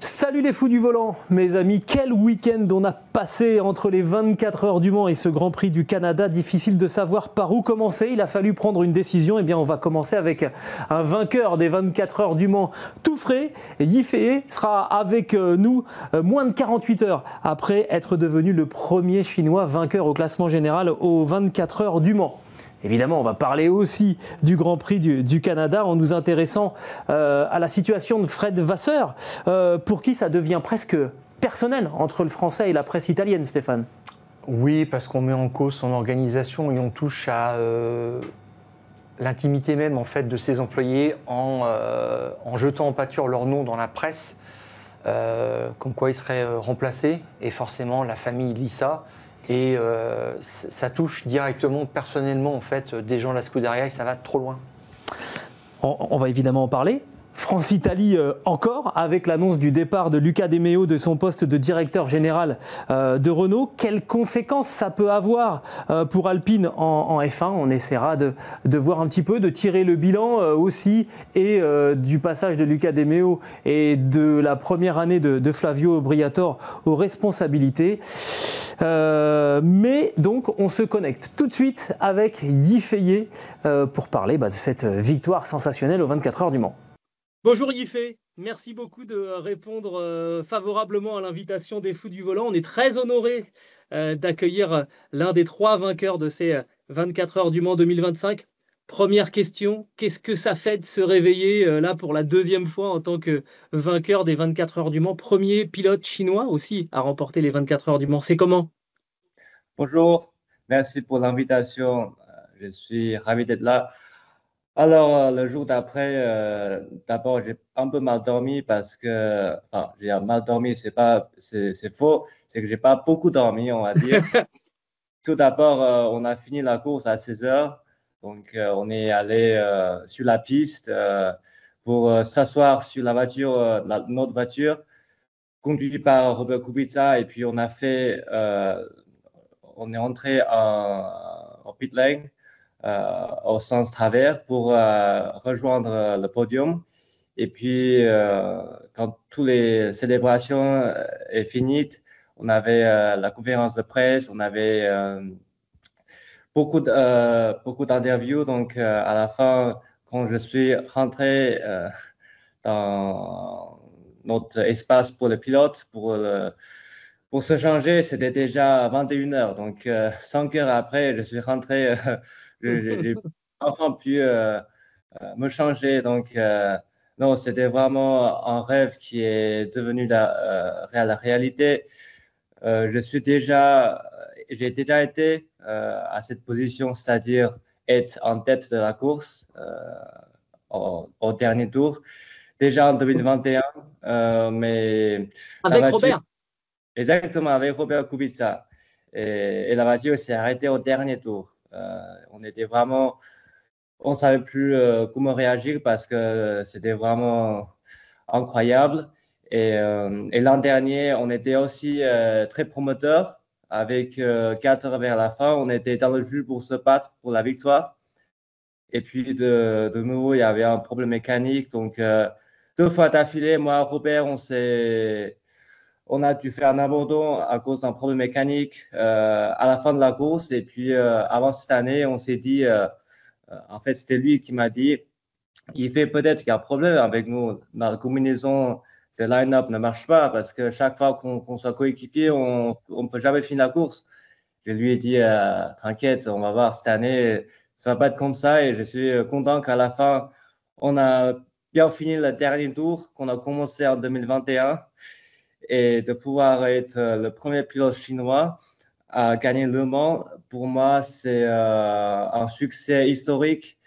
Salut les fous du volant, mes amis, quel week-end on a passé entre les 24 heures du Mans et ce Grand Prix du Canada. Difficile de savoir par où commencer, il a fallu prendre une décision. Eh bien, on va commencer avec un vainqueur des 24 heures du Mans tout frais. Yifei sera avec nous moins de 48 heures après être devenu le premier Chinois vainqueur au classement général aux 24 heures du Mans. Évidemment, on va parler aussi du Grand Prix du Canada en nous intéressant à la situation de Fred Vasseur, pour qui ça devient presque personnel entre le français et la presse italienne, Stéphane. Oui, parce qu'on met en cause son organisation et on touche à l'intimité même en fait de ses employés en jetant en pâture leur nom dans la presse, comme quoi ils seraient remplacés, et forcément la famille lit ça. Et ça touche directement, personnellement, en fait, des gens de la Scuderia et ça va trop loin. On va évidemment en parler. France-Italie encore, avec l'annonce du départ de Luca De Meo de son poste de directeur général de Renault. Quelles conséquences ça peut avoir pour Alpine en F1 ? On essaiera de voir un petit peu, de tirer le bilan aussi, et du passage de Luca De Meo et de la première année de Flavio Briatore aux responsabilités. Mais donc on se connecte tout de suite avec Yifei pour parler de cette victoire sensationnelle aux 24 heures du Mans. Bonjour Yifei, merci beaucoup de répondre favorablement à l'invitation des fous du volant. On est très honorés d'accueillir l'un des 3 vainqueurs de ces 24 heures du Mans 2025. Première question, qu'est-ce que ça fait de se réveiller là pour la 2e fois en tant que vainqueur des 24 heures du Mans, premier pilote chinois aussi à remporter les 24 heures du Mans? C'est comment? Bonjour, merci pour l'invitation. Je suis ravi d'être là. Alors, le jour d'après, d'abord, j'ai un peu mal dormi parce que, enfin, j'ai mal dormi, c'est faux, c'est que j'ai pas beaucoup dormi, on va dire. Tout d'abord, on a fini la course à 16 heures, donc on est allé sur la piste pour s'asseoir sur la voiture, notre voiture, conduite par Robert Kubica, et puis on est entré en pit lane. Au sens travers pour rejoindre le podium. Et puis, quand toutes les célébrations est finies, on avait la conférence de presse, on avait beaucoup d'interviews. Donc, à la fin, quand je suis rentré dans notre espace pour le pilote, pour se changer, c'était déjà 21 heures. Donc, 5 heures après, je suis rentré. J'ai enfin pu me changer. Donc, non, c'était vraiment un rêve qui est devenu la réalité. J'ai déjà été à cette position, c'est-à-dire être en tête de la course au dernier tour, déjà en 2021. Mais avec Robert. Exactement, avec Robert Kubica. Et la voiture s'est arrêtée au dernier tour. On ne savait plus comment réagir parce que c'était vraiment incroyable. Et l'an dernier, on était aussi très promoteur. Avec 4 heures vers la fin, on était dans le jus pour se battre pour la victoire. Et puis de nouveau, il y avait un problème mécanique. Donc 2 fois d'affilée, moi, Robert, on a dû faire un abandon à cause d'un problème mécanique à la fin de la course. Et puis, avant cette année, on s'est dit, en fait, c'était lui qui m'a dit, il fait peut-être qu'il y a un problème avec nous. La combinaison de line-up ne marche pas parce que chaque fois qu'on soit coéquipier, on ne peut jamais finir la course. Je lui ai dit, t'inquiète, on va voir cette année, ça va pas être comme ça. Et je suis content qu'à la fin, on a bien fini le dernier tour qu'on a commencé en 2021. Et de pouvoir être le premier pilote chinois à gagner Le Mans, pour moi, c'est un succès historique.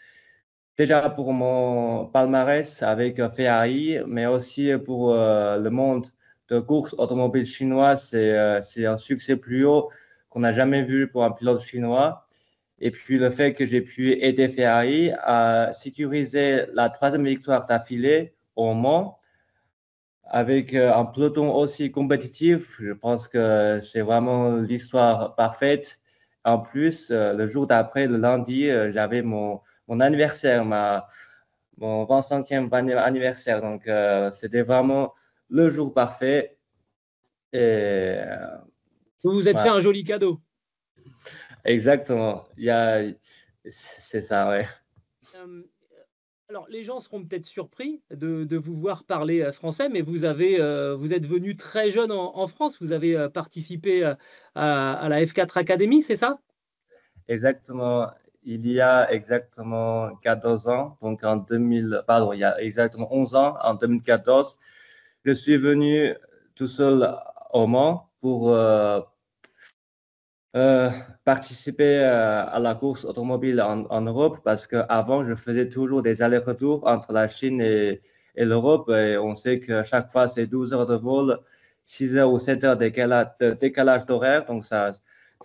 Déjà pour mon palmarès avec Ferrari, mais aussi pour le monde de course automobile chinois, c'est un succès plus haut qu'on n'a jamais vu pour un pilote chinois. Et puis le fait que j'ai pu aider Ferrari à sécuriser la 3e victoire d'affilée au Mans, avec un peloton aussi compétitif, je pense que c'est vraiment l'histoire parfaite. En plus, le jour d'après, le lundi, j'avais mon anniversaire, mon 25e anniversaire. Donc, c'était vraiment le jour parfait. Et Vous vous êtes fait voilà, un joli cadeau. exactement. C'est ça, ouais. Euh, alors, les gens seront peut-être surpris de vous voir parler français, mais vous êtes venu très jeune en France. Vous avez participé à la F4 Academy, c'est ça? Exactement. Il y a exactement 14 ans, donc en 2000, pardon, il y a exactement 11 ans, en 2014, je suis venu tout seul au Mans pour euh, participer à la course automobile en Europe parce qu'avant, je faisais toujours des allers-retours entre la Chine et l'Europe. Et on sait que chaque fois, c'est 12 heures de vol, 6 heures ou 7 heures de décalage d'horaire. Donc, ça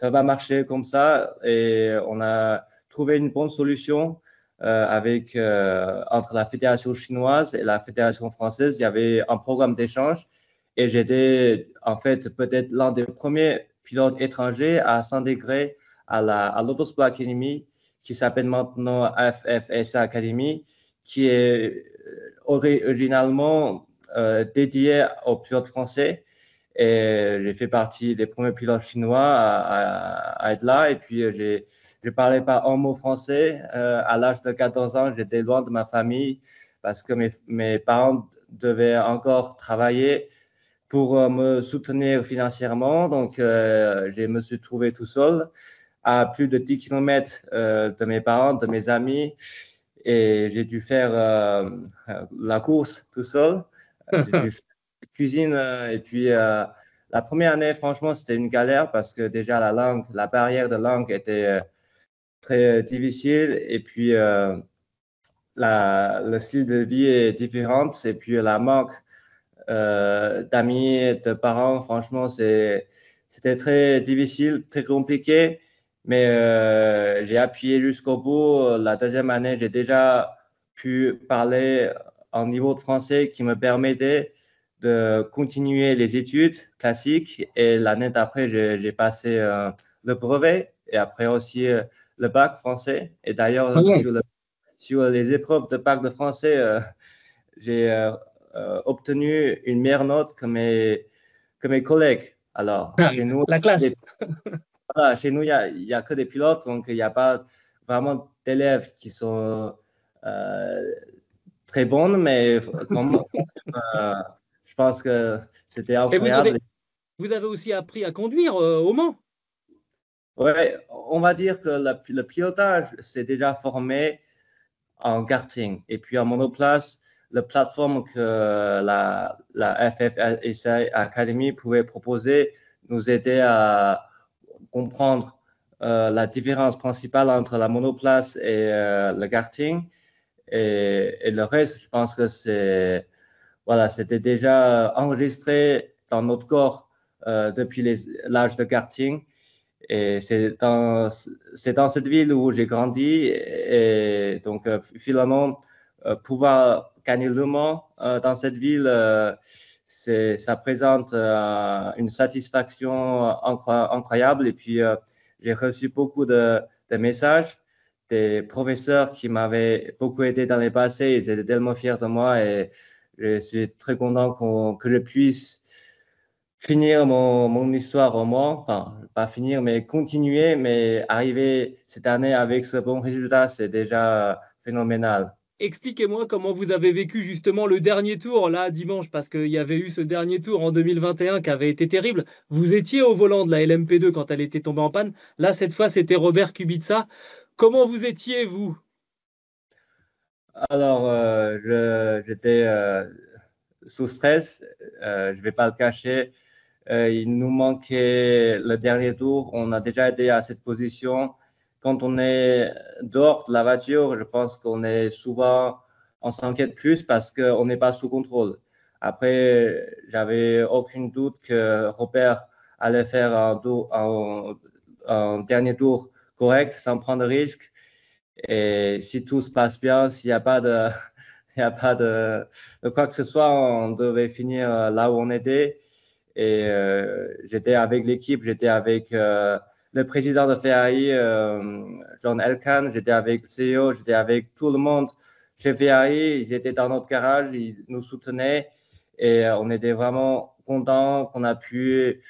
va marcher comme ça. Et on a trouvé une bonne solution entre la Fédération chinoise et la Fédération française. Il y avait un programme d'échange. Et j'étais en fait peut-être l'un des premiers pilotes étrangers à s'intégrer à l'Autosport Academy, qui s'appelle maintenant FFSA Academy, qui est originalement dédié aux pilotes français. Et j'ai fait partie des premiers pilotes chinois à être là. Et puis, je parlais pas un mot français. À l'âge de 14 ans, j'étais loin de ma famille parce que mes parents devaient encore travailler pour me soutenir financièrement. Donc, je me suis trouvé tout seul à plus de 10 kilomètres de mes parents, de mes amis. Et j'ai dû faire la course tout seul. J'ai dû faire la cuisine. Et puis, la première année, franchement, c'était une galère parce que déjà la barrière de langue était très difficile. Et puis, le style de vie est différent. Et puis, la manque d'amis, de parents. Franchement, c'était très difficile, très compliqué, mais j'ai appuyé jusqu'au bout. La deuxième année, j'ai déjà pu parler un niveau de français qui me permettait de continuer les études classiques. Et l'année d'après, j'ai passé le brevet et après aussi le bac français. Et d'ailleurs, Ouais. sur les épreuves de bac de français, j'ai obtenu une meilleure note que mes collègues. Alors, chez nous, La classe. voilà, chez nous, il y a que des pilotes, donc il n'y a pas vraiment d'élèves qui sont euh, très bons, mais euh, je pense que c'était Et incroyable. vous avez aussi appris à conduire au Mans. Ouais, on va dire que le pilotage s'est déjà formé en karting. Et puis en monoplace, la plateforme que la FFSA Academy pouvait proposer nous aidait à comprendre la différence principale entre la monoplace et le karting. Et le reste, je pense que voilà, c'était déjà enregistré dans notre corps depuis l'âge de karting. Et c'est dans cette ville où j'ai grandi. Et donc, finalement, pouvoir gagner le Mans dans cette ville, ça présente une satisfaction incroyable. Et puis, j'ai reçu beaucoup de messages des professeurs qui m'avaient beaucoup aidé dans les passés. Ils étaient tellement fiers de moi et je suis très content que je puisse finir mon histoire au Mans, enfin, pas finir, mais continuer, mais arriver cette année avec ce bon résultat, c'est déjà phénoménal. Expliquez-moi comment vous avez vécu justement le dernier tour, là, dimanche, parce qu'il y avait eu ce dernier tour en 2021 qui avait été terrible. Vous étiez au volant de la LMP2 quand elle était tombée en panne. Là, cette fois, c'était Robert Kubica. Comment vous étiez, vous? Alors, j'étais sous stress, je vais pas le cacher. Il nous manquait le dernier tour. On a déjà été à cette position. Quand on est dehors de la voiture, je pense qu'on est souvent, on s'inquiète plus parce qu'on n'est pas sous contrôle. Après, j'avais aucun doute que Robert allait faire un dernier tour correct, sans prendre de risques. Et si tout se passe bien, s'il n'y a pas de, il y a pas de quoi que ce soit, on devait finir là où on était. Et j'étais avec l'équipe, j'étais avec le président de Ferrari, John Elkann, j'étais avec le CEO, j'étais avec tout le monde chez Ferrari. Ils étaient dans notre garage, ils nous soutenaient. Et on était vraiment contents qu'on a pu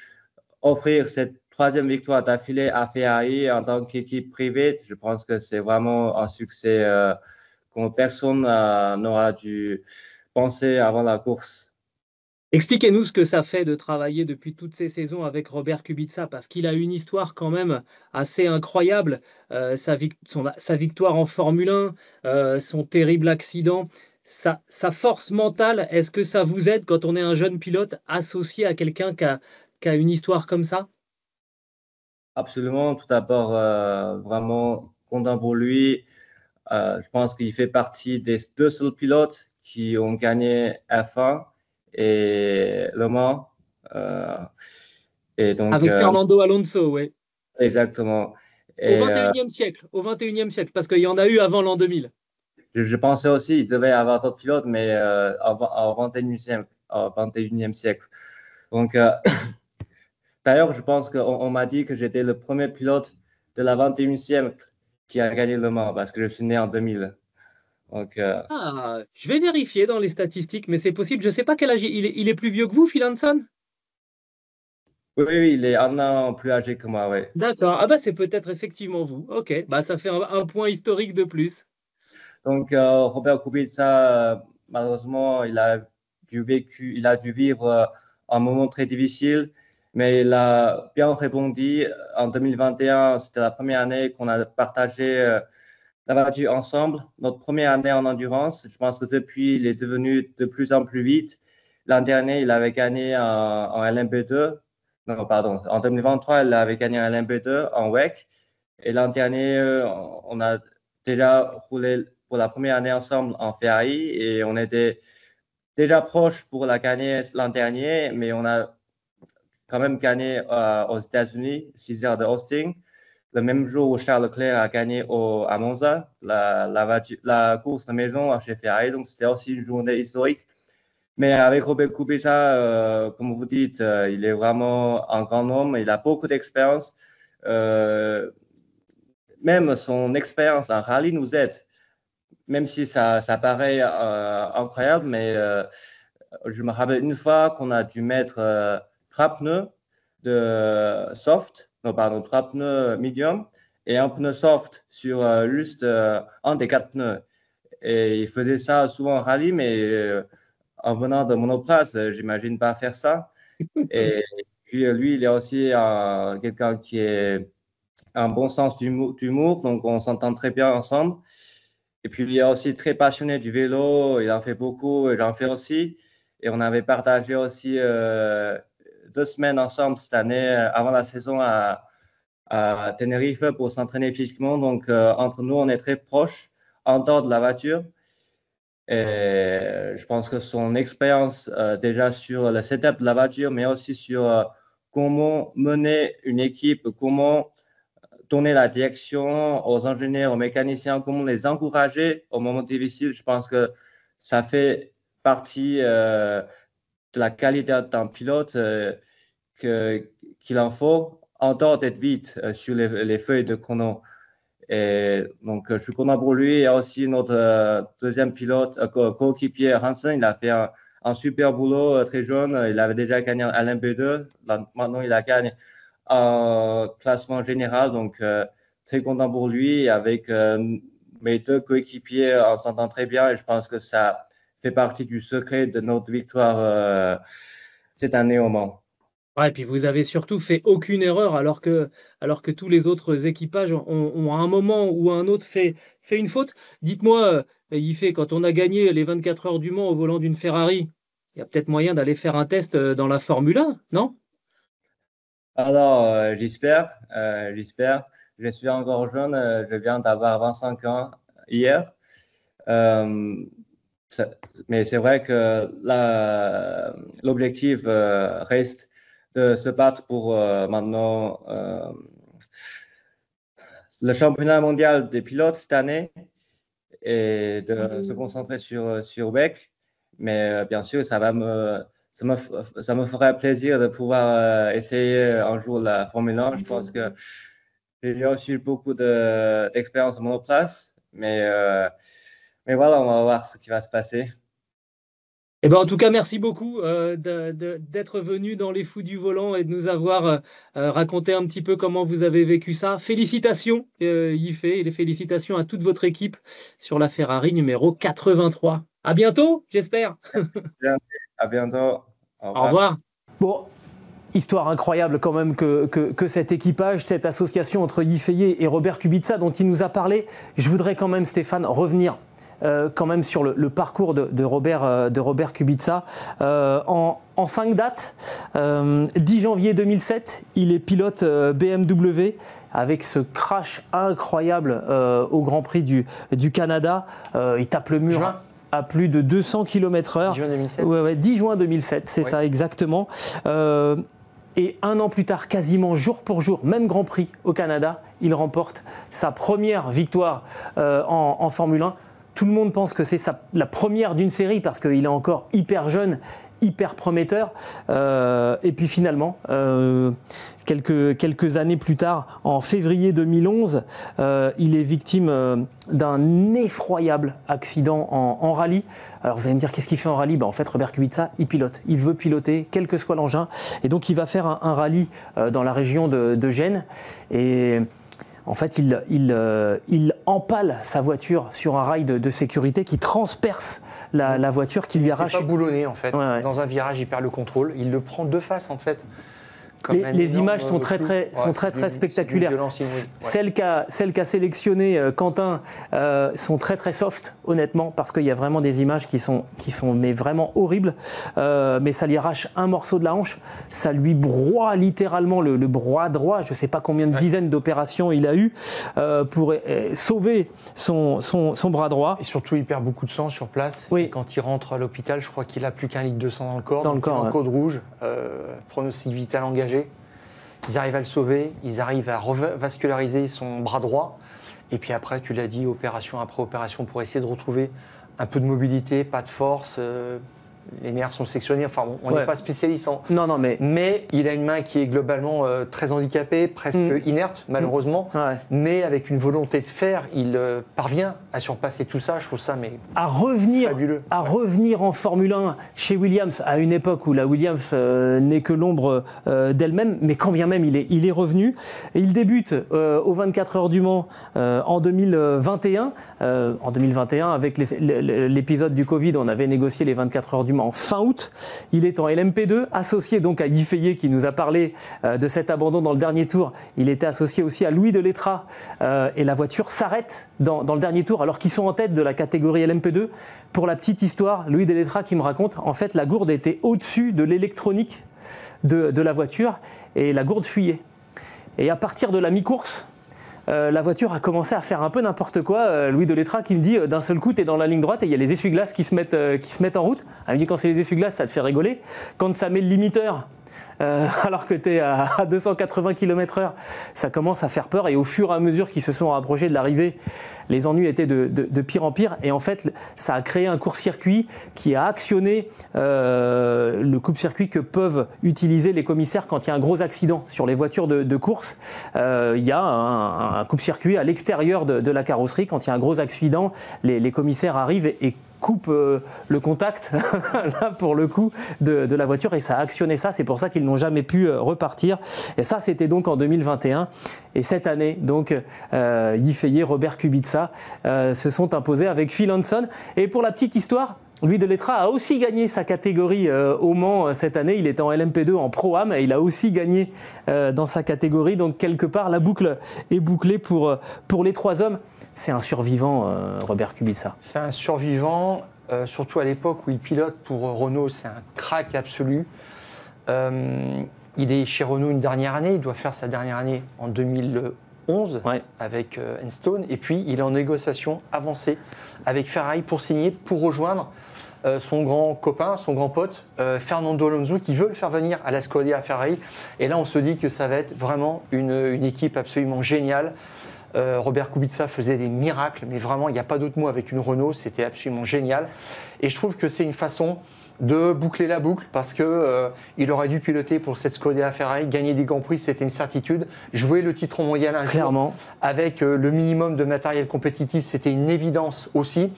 offrir cette troisième victoire d'affilée à Ferrari en tant qu'équipe privée. Je pense que c'est vraiment un succès que personne n'aura dû penser avant la course. Expliquez-nous ce que ça fait de travailler depuis toutes ces saisons avec Robert Kubica, parce qu'il a une histoire quand même assez incroyable. Sa victoire en Formule 1, son terrible accident, sa force mentale, est-ce que ça vous aide quand on est un jeune pilote associé à quelqu'un qui a une histoire comme ça? Absolument. Tout d'abord, vraiment content pour lui. Je pense qu'il fait partie des deux seuls pilotes qui ont gagné F1 et Le Mans. Euh, et donc, Avec Fernando Alonso, oui. exactement. Au Et 21e siècle, parce qu'il y en a eu avant l'an 2000. je pensais aussi qu'il devait y avoir d'autres pilotes, mais au 21e siècle. Donc, d'ailleurs, je pense qu'on m'a dit que j'étais le premier pilote de la 21e siècle qui a gagné Le Mans parce que je suis né en 2000. Donc, Ah, je vais vérifier dans les statistiques, mais c'est possible. Je ne sais pas quel âge il est plus vieux que vous, Phil Hanson? oui, oui, il est un an plus âgé que moi, oui. D'accord. Ah bah c'est peut-être effectivement vous. Ok. Bah ça fait un point historique de plus. Donc, Robert Kubica, malheureusement, il a dû vivre un moment très difficile, mais il a bien rebondi. En 2021, c'était la première année qu'on a partagé la voiture ensemble, notre première année en endurance. Je pense que depuis, il est devenu de plus en plus vite. L'an dernier, il avait gagné en LMP2. Non, pardon, en 2023, il avait gagné en LMP2 en WEC. Et l'an dernier, on a déjà roulé pour la première année ensemble en Ferrari et on était déjà proche pour la gagner l'an dernier, mais on a quand même gagné aux États-Unis, 6 heures de hosting, le même jour où Charles Leclerc a gagné à Monza, la course de maison chez Ferrari. Donc, c'était aussi une journée historique. Mais avec Robert Kubica, comme vous dites, il est vraiment un grand homme. Il a beaucoup d'expérience. Euh, Même son expérience en rallye nous aide, même si ça paraît incroyable, mais je me rappelle une fois qu'on a dû mettre trois pneus de soft, non, pardon, trois pneus medium et un pneu soft sur juste un des quatre pneus. Et il faisait ça souvent en rallye, mais en venant de monoplace, j'imagine pas faire ça. Et puis lui, il est aussi quelqu'un qui est un bon sens d'humour, donc on s'entend très bien ensemble. Et puis, il est aussi très passionné du vélo, il en fait beaucoup, et j'en fais aussi. Et on avait partagé aussi 2 semaines ensemble cette année, avant la saison à Tenerife pour s'entraîner physiquement. Donc, entre nous, on est très proches en dehors de la voiture. Et je pense que son expérience déjà sur le setup de la voiture, mais aussi sur comment mener une équipe, comment donner la direction aux ingénieurs, aux mécaniciens, comment les encourager au moment difficile. Je pense que ça fait partie de la qualité d'un pilote qu'il en faut, en dehors d'être vite sur les feuilles de chrono. Et donc, je suis content pour lui. Il y a aussi notre deuxième pilote, coéquipier Hansen. Il a fait un super boulot très jeune. Il avait déjà gagné en LMP2. Maintenant, il a gagné en classement général. Donc, très content pour lui. Avec mes deux coéquipiers, on s'entend très bien. Et je pense que ça fait partie du secret de notre victoire cette année au Mans. Ouais, et puis vous avez surtout fait aucune erreur alors que tous les autres équipages ont à un moment ou à un autre fait une faute. Dites-moi, quand on a gagné les 24 heures du Mans au volant d'une Ferrari, il y a peut-être moyen d'aller faire un test dans la Formule 1, non? Alors, j'espère. Je suis encore jeune, je viens d'avoir 25 ans hier. Euh, ça- mais c'est vrai que l'objectif reste de se battre pour maintenant le championnat mondial des pilotes cette année et de se concentrer sur WEC. Mais bien sûr, ça me ferait plaisir de pouvoir essayer un jour la Formule 1. Je pense que j'ai aussi eu beaucoup d'expérience en monoplace, mais voilà, on va voir ce qui va se passer. Eh ben, en tout cas, merci beaucoup d'être venu dans les Fous du volant et de nous avoir raconté un petit peu comment vous avez vécu ça. Félicitations, Yves, et les félicitations à toute votre équipe sur la Ferrari numéro 83. À bientôt, j'espère. Bien, à bientôt. Au Au revoir. revoir. Bon, histoire incroyable quand même que cet équipage, cette association entre Yves Fayet et Robert Kubica dont il nous a parlé. Je voudrais quand même, Stéphane, revenir quand même sur le parcours de Robert Kubica. En 5 dates, 10 janvier 2007, il est pilote BMW avec ce crash incroyable au Grand Prix du Canada. Il tape le mur à plus de 200 km/h. 10 juin 2007. Ouais, 10 juin 2007, c'est ça exactement. Et un an plus tard, quasiment jour pour jour, même Grand Prix au Canada, il remporte sa première victoire en Formule 1. Tout le monde pense que c'est la première d'une série parce qu'il est encore hyper jeune, hyper prometteur. Et puis finalement, quelques années plus tard, en février 2011, il est victime d'un effroyable accident en rallye. Alors vous allez me dire, qu'est-ce qu'il fait en rallye ? En fait, Robert Kubica, il pilote. Il veut piloter, quel que soit l'engin. Et donc, il va faire un rallye dans la région de Gênes. Et en fait, il empale sa voiture sur un rail de sécurité qui transperce la voiture, qui lui arrache. Il n'est pas boulonné, en fait. Ouais. Dans un virage, il perd le contrôle. Il le prend de face, en fait. Les images sont très spectaculaires. Celles qu'a sélectionnées Quentin sont très soft, honnêtement, parce qu'il y a vraiment des images qui sont mais vraiment horribles. Mais ça lui arrache un morceau de la hanche, ça lui broie littéralement le bras droit. Je ne sais pas combien de dizaines d'opérations il a eu pour sauver son bras droit. Et surtout, il perd beaucoup de sang sur place. Oui. Et quand il rentre à l'hôpital, je crois qu'il a plus qu'1 litre de sang dans le corps. Dans le corps, en code rouge, pronostic vital engagé. Ils arrivent à le sauver, ils arrivent à revasculariser son bras droit. Et puis après, tu l'as dit, opération après opération pour essayer de retrouver un peu de mobilité, pas de force. Les nerfs sont sectionnés. Enfin, on n'est pas spécialiste en. Non, mais il a une main qui est globalement très handicapée, presque inerte, malheureusement. Ouais. Mais avec une volonté de faire, il parvient à surpasser tout ça. Je trouve ça fabuleux. À revenir en Formule 1 chez Williams, à une époque où la Williams n'est que l'ombre d'elle-même, mais quand bien même il est revenu. Et il débute aux 24 heures du Mans en 2021. En 2021, avec l'épisode du Covid, on avait négocié les 24 heures du Mans en fin août. Il est en LMP2, associé donc à Yves Fayet qui nous a parlé de cet abandon dans le dernier tour. Il était associé aussi à Louis Delettra et la voiture s'arrête dans le dernier tour alors qu'ils sont en tête de la catégorie LMP2. Pour la petite histoire, Louis Delettra qui me raconte, en fait la gourde était au-dessus de l'électronique de la voiture et la gourde fuyait. Et à partir de la mi-course, la voiture a commencé à faire un peu n'importe quoi. Louis Delettra qui me dit d'un seul coup, tu es dans la ligne droite et il y a les essuie-glaces qui se mettent en route. Il me dit quand c'est les essuie-glaces, ça te fait rigoler. Quand ça met le limiteur, alors que tu es à 280 km/h, ça commence à faire peur. Et au fur et à mesure qu'ils se sont rapprochés de l'arrivée, les ennuis étaient de pire en pire. Et en fait, ça a créé un court-circuit qui a actionné le coupe-circuit que peuvent utiliser les commissaires quand il y a un gros accident sur les voitures de course. Il y a un coupe-circuit à l'extérieur de la carrosserie. Quand il y a un gros accident, les commissaires arrivent et coupe le contact là pour le coup de la voiture et ça a actionné ça, c'est pour ça qu'ils n'ont jamais pu repartir et ça c'était donc en 2021 et cette année donc Yves Fayet, Robert Kubica se sont imposés avec Phil Hanson et pour la petite histoire, Louis Delettra a aussi gagné sa catégorie au Mans cette année, il était en LMP2 en Pro-Am et il a aussi gagné dans sa catégorie, donc quelque part la boucle est bouclée pour les trois hommes. C'est un survivant, Robert Kubica. C'est un survivant, surtout à l'époque où il pilote pour Renault, c'est un crack absolu. Il est chez Renault une dernière année, il doit faire sa dernière année en 2011 avec Enstone. Et puis il est en négociation avancée avec Ferrari pour signer, pour rejoindre son grand copain, son grand pote, Fernando Alonso, qui veut le faire venir à la Scuderia Ferrari. Et là on se dit que ça va être vraiment une équipe absolument géniale. Robert Kubica faisait des miracles, mais vraiment, il n'y a pas d'autre mot avec une Renault, c'était absolument génial. Et je trouve que c'est une façon de boucler la boucle parce que il aurait dû piloter pour cette Scuderia Ferrari, gagner des Grands Prix, c'était une certitude. Jouer le titre mondial un jour avec le minimum de matériel compétitif, c'était une évidence aussi.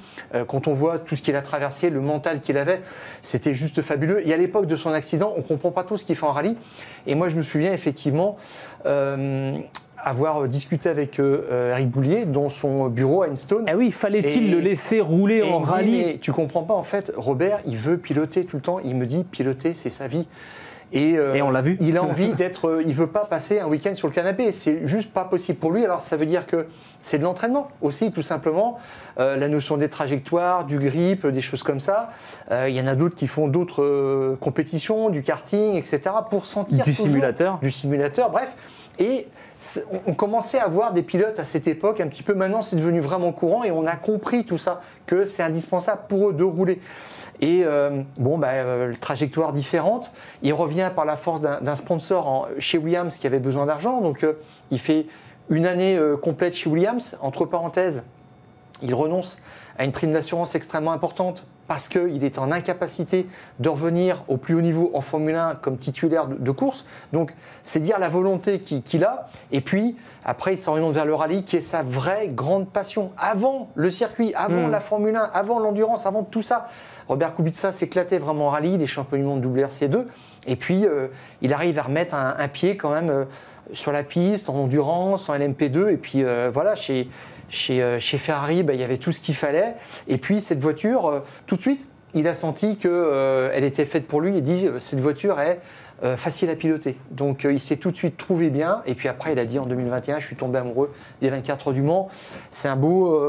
Quand on voit tout ce qu'il a traversé, le mental qu'il avait, c'était juste fabuleux. Et à l'époque de son accident, on ne comprend pas tout ce qu'il fait en rallye. Et moi, je me souviens effectivement avoir discuté avec Eric Boulier dans son bureau à Enstone. Ah oui, fallait-il le laisser rouler en rallye? Mais tu comprends pas en fait, Robert, il veut piloter tout le temps. Il me dit piloter, c'est sa vie. Et on l'a vu. Il a envie d'être. Il veut pas passer un week-end sur le canapé. C'est juste pas possible pour lui. Alors ça veut dire que c'est de l'entraînement aussi, tout simplement. La notion des trajectoires, du grip, des choses comme ça. Il y en a d'autres qui font d'autres compétitions, du karting, etc. pour sentir du simulateur. Du simulateur, bref. Et on commençait à voir des pilotes à cette époque, un petit peu maintenant c'est devenu vraiment courant et on a compris tout ça, que c'est indispensable pour eux de rouler. Et trajectoire différente, il revient par la force d'un sponsor chez Williams qui avait besoin d'argent, donc il fait une année complète chez Williams, entre parenthèses, il renonce à une prime d'assurance extrêmement importante parce qu'il est en incapacité de revenir au plus haut niveau en Formule 1 comme titulaire de course. Donc, c'est dire la volonté qu'il a. Et puis, après, il s'oriente vers le rallye qui est sa vraie grande passion. Avant le circuit, avant la Formule 1, avant l'endurance, avant tout ça. Robert Kubica s'éclatait vraiment en rallye, les champions du monde WRC2. Et puis, il arrive à remettre un pied quand même sur la piste, en endurance, en LMP2. Et puis, voilà, chez Ferrari, il y avait tout ce qu'il fallait. Et puis, cette voiture, tout de suite, il a senti qu'elle était faite pour lui. Il dit, cette voiture est facile à piloter. Donc, il s'est tout de suite trouvé bien. Et puis après, il a dit, en 2021, je suis tombé amoureux des 24 heures du Mans. C'est un beau...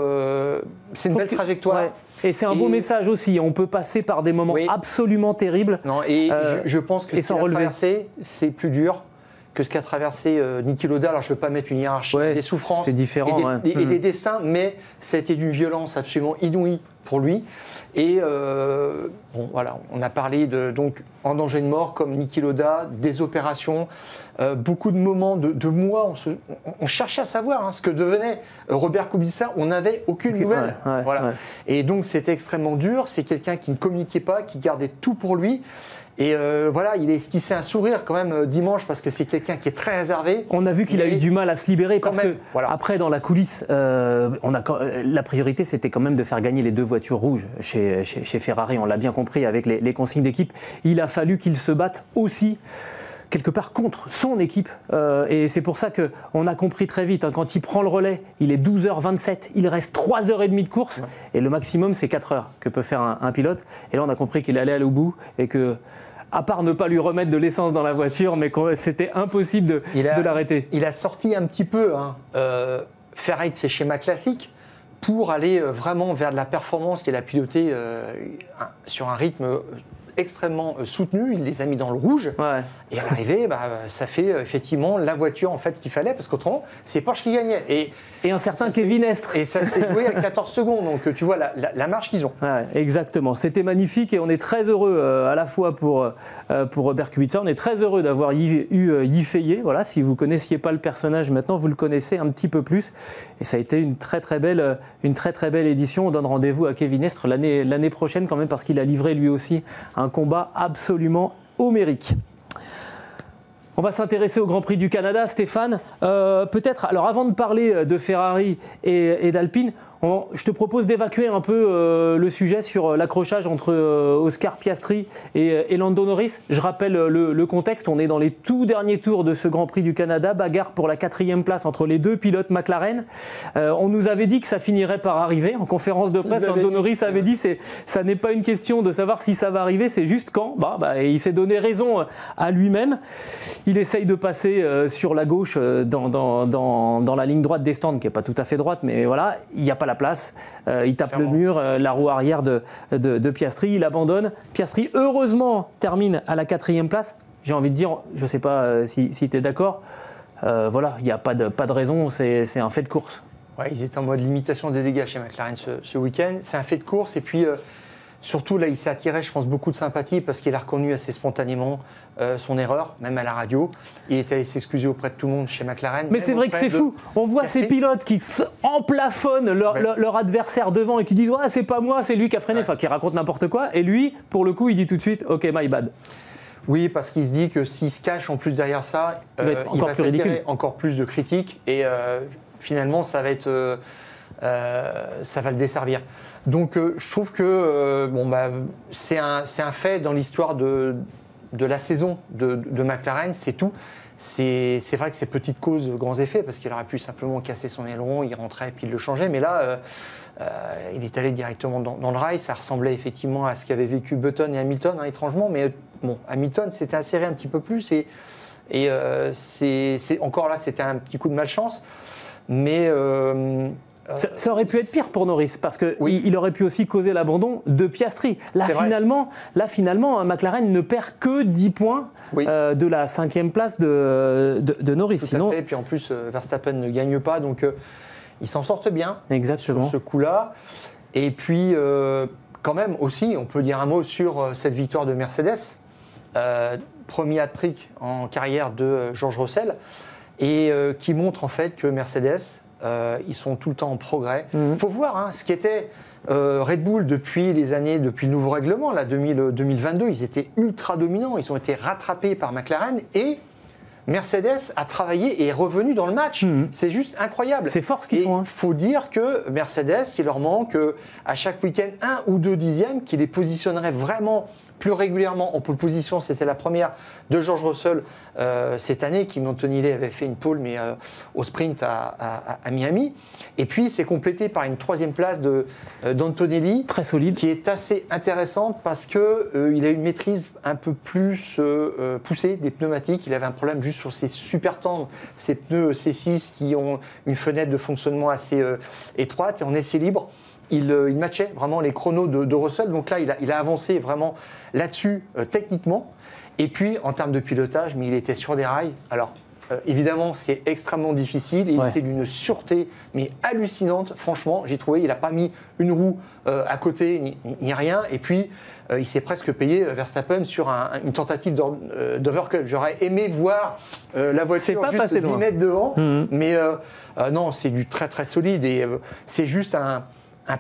c'est une belle trajectoire. Ouais. Et c'est un beau message aussi. On peut passer par des moments absolument terribles. Non, je pense que ce qu'il a traversé, c'est plus dur que ce qu'a traversé Niki Lauda. Alors, je ne veux pas mettre une hiérarchie des souffrances et des destins, mais ça a été d'une violence absolument inouïe pour lui. Et voilà, on a parlé donc en danger de mort comme Niki Lauda, des opérations, beaucoup de moments de mois. On cherchait à savoir ce que devenait Robert Kubica. On n'avait aucune nouvelle. Voilà. Et donc, c'était extrêmement dur. C'est quelqu'un qui ne communiquait pas, qui gardait tout pour lui. Et voilà, il a esquissé un sourire quand même dimanche parce que c'est quelqu'un qui est très réservé. On a vu qu'il a eu du mal à se libérer parce que après dans la coulisse, la priorité c'était quand même de faire gagner les deux voitures rouges chez Ferrari. On l'a bien compris avec les consignes d'équipe. Il a fallu qu'il se batte aussi quelque part contre son équipe. Et c'est pour ça qu'on a compris très vite, quand il prend le relais, il est 12h27, il reste 3h30 de course, et le maximum c'est 4 heures que peut faire un pilote. Et là on a compris qu'il allait aller au bout, et que, à part ne pas lui remettre de l'essence dans la voiture, mais c'était impossible de l'arrêter. Il a sorti un petit peu Ferrari de ses schémas classiques pour aller vraiment vers de la performance qu'il a piloté sur un rythme extrêmement soutenu. Il les a mis dans le rouge. Ouais. Et à l'arrivée, ça fait effectivement la voiture en fait qu'il fallait, parce qu'autrement, c'est Porsche qui gagnait. Et un certain Kevin Estre. Et ça s'est joué à 14 secondes. Donc tu vois la marche qu'ils ont. Ouais, exactement. C'était magnifique et on est très heureux à la fois pour Robert Kubica. On est très heureux d'avoir eu Yifeye. Voilà, si vous ne connaissiez pas le personnage, maintenant vous le connaissez un petit peu plus. Et ça a été une très très belle édition. On donne rendez-vous à Kevin Estre l'année prochaine quand même, parce qu'il a livré lui aussi un combat absolument homérique. On va s'intéresser au Grand Prix du Canada, Stéphane. Peut-être, alors avant de parler de Ferrari et d'Alpine, je te propose d'évacuer un peu le sujet sur l'accrochage entre Oscar Piastri et Lando Norris. Je rappelle le contexte, on est dans les tout derniers tours de ce Grand Prix du Canada, bagarre pour la 4e place entre les deux pilotes McLaren. On nous avait dit que ça finirait par arriver en conférence de presse. Lando Norris avait dit ça n'est pas une question de savoir si ça va arriver, c'est juste quand. Et il s'est donné raison à lui-même. Il essaye de passer sur la gauche dans la ligne droite des stands, qui n'est pas tout à fait droite, mais voilà, il n'y a pas la place. Il tape le mur, la roue arrière de Piastri, il abandonne. Piastri, heureusement, termine à la 4e place. J'ai envie de dire, je ne sais pas si tu es d'accord, voilà, il n'y a pas de raison, c'est un fait de course. Ouais, ils étaient en mode limitation des dégâts chez McLaren ce week-end. C'est un fait de course. Et puis, Surtout là, il s'est attiré, je pense, beaucoup de sympathie parce qu'il a reconnu assez spontanément son erreur, même à la radio. Il est allé s'excuser auprès de tout le monde chez McLaren. Mais c'est vrai que c'est fou. On voit ces pilotes qui emplafonnent leur adversaire devant et qui disent ouais, c'est pas moi, c'est lui qui a freiné, enfin qui raconte n'importe quoi. Et lui, pour le coup, il dit tout de suite ok, my bad. Oui, parce qu'il se dit que s'il se cache en plus derrière ça, il va s'attirer encore plus de critiques et finalement, ça va le desservir. Donc, je trouve que c'est un fait dans l'histoire de la saison de McLaren, c'est tout. C'est vrai que c'est petite cause, grands effets, parce qu'il aurait pu simplement casser son aileron, il rentrait et puis il le changeait. Mais là, il est allé directement dans le rail. Ça ressemblait effectivement à ce qu'avaient vécu Button et Hamilton, hein, étrangement. Mais bon, Hamilton s'était inséré un petit peu plus et encore là, c'était un petit coup de malchance. Mais ça aurait pu être pire pour Norris parce qu'il il aurait pu aussi causer l'abandon de Piastri. Là, finalement, McLaren ne perd que 10 points de la 5e place de Norris. Tout à fait. Et puis en plus, Verstappen ne gagne pas, donc ils s'en sortent bien. Exactement. Sur ce coup-là. Et puis, quand même aussi, on peut dire un mot sur cette victoire de Mercedes. Premier hat-trick en carrière de George Russell et qui montre en fait que Mercedes, ils sont tout le temps en progrès. Il faut voir ce qui était Red Bull depuis le nouveau règlement, là, 2022, ils étaient ultra dominants, ils ont été rattrapés par McLaren et Mercedes a travaillé et est revenu dans le match. C'est juste incroyable. C'est fort ce qu'ils font. Il faut dire que Mercedes, il leur manque à chaque week-end 1 ou 2 dixièmes qui les positionnerait vraiment plus régulièrement en pole position. C'était la première de George Russell cette année. Kim Antonelli avait fait une pole, mais au sprint à Miami. Et puis, c'est complété par une 3e place d'Antonelli. Très solide. Qui est assez intéressante parce qu'il a une maîtrise un peu plus poussée des pneumatiques. Il avait un problème juste sur ses super tendres, ces pneus C6 qui ont une fenêtre de fonctionnement assez étroite. Et en essai libre, il matchait vraiment les chronos de Russell. Donc là, il a avancé vraiment là-dessus techniquement. Et puis, en termes de pilotage, mais il était sur des rails. Alors, évidemment, c'est extrêmement difficile. Il était d'une sûreté, mais hallucinante. Franchement, j'ai trouvé, il n'a pas mis une roue à côté, ni rien. Et puis, il s'est presque payé Verstappen sur une tentative d'overcut. J'aurais aimé voir la voiture juste 10 mètres devant. Mais non, c'est du très, très solide. Et c'est juste un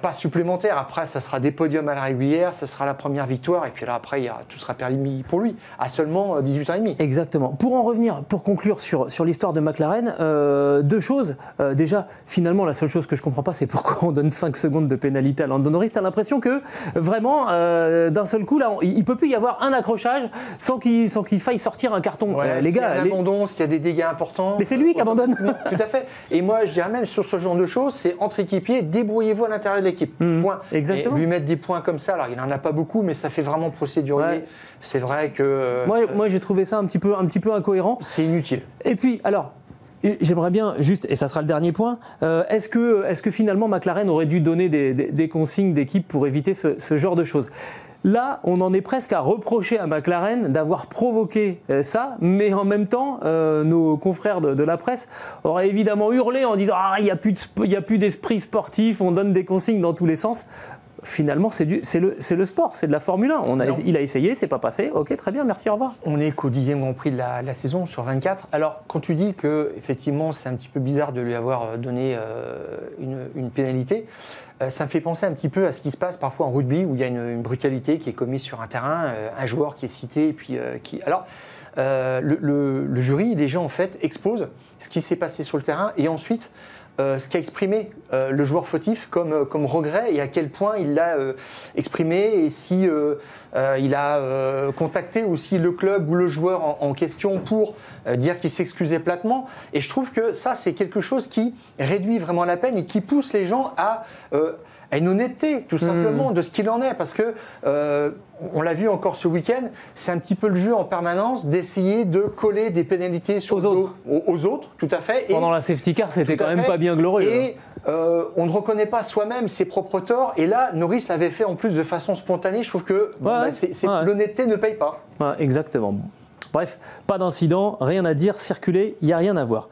pas supplémentaire. Après, ça sera des podiums à la régulière, ça sera la première victoire, et puis là, après, tout sera permis pour lui, à seulement 18 ans et demi. Exactement. Pour en revenir, pour conclure sur l'histoire de McLaren, 2 choses. Déjà, finalement, la seule chose que je ne comprends pas, c'est pourquoi on donne 5 secondes de pénalité à Lando Norris. Tu as l'impression que, vraiment, d'un seul coup, là, il ne peut plus y avoir un accrochage sans qu'il faille sortir un carton. Les gars, s'il y a un abandon, s'il y a des dégâts importants... Mais c'est lui qui abandonne. Tout à fait. Et moi, je dirais même sur ce genre de choses, c'est entre équipiers, débrouillez-vous à l'intérieur de l'équipe. Point. Exactement. Et lui mettre des points comme ça, alors il n'en a pas beaucoup, mais ça fait vraiment procédurier. C'est vrai que... Moi j'ai trouvé ça un petit peu incohérent. C'est inutile. Et puis, alors, j'aimerais bien juste, et ça sera le dernier point, est-ce que finalement McLaren aurait dû donner des consignes d'équipe pour éviter ce genre de choses ? Là, on en est presque à reprocher à McLaren d'avoir provoqué ça, mais en même temps, nos confrères de la presse auraient évidemment hurlé en disant « Ah, il n'y a plus d'esprit sportif, on donne des consignes dans tous les sens ». Finalement, c'est le sport, c'est de la Formule 1. Il a essayé, c'est pas passé. Ok, très bien, merci, au revoir. On est qu'au 10e Grand Prix de la saison sur 24. Alors, quand tu dis que effectivement, c'est un petit peu bizarre de lui avoir donné une pénalité, ça me fait penser un petit peu à ce qui se passe parfois en rugby où il y a une brutalité qui est commise sur un terrain, un joueur qui est cité, et puis Alors, le jury, les gens en fait exposent ce qui s'est passé sur le terrain et ensuite ce qu'a exprimé le joueur fautif comme regret et à quel point il l'a exprimé et si il a contacté aussi le club ou le joueur en question pour dire qu'il s'excusait platement. Et je trouve que ça, c'est quelque chose qui réduit vraiment la peine et qui pousse les gens à une honnêteté, tout simplement, de ce qu'il en est. Parce que, on l'a vu encore ce week-end, c'est un petit peu le jeu en permanence d'essayer de coller des pénalités aux autres, tout à fait. Pendant la safety car, c'était quand même pas bien glorieux. Et on ne reconnaît pas soi-même ses propres torts. Et là, Norris l'avait fait en plus de façon spontanée. Je trouve que l'honnêteté ne paye pas. Ouais, exactement. Bref, pas d'incident, rien à dire, circuler, il n'y a rien à voir.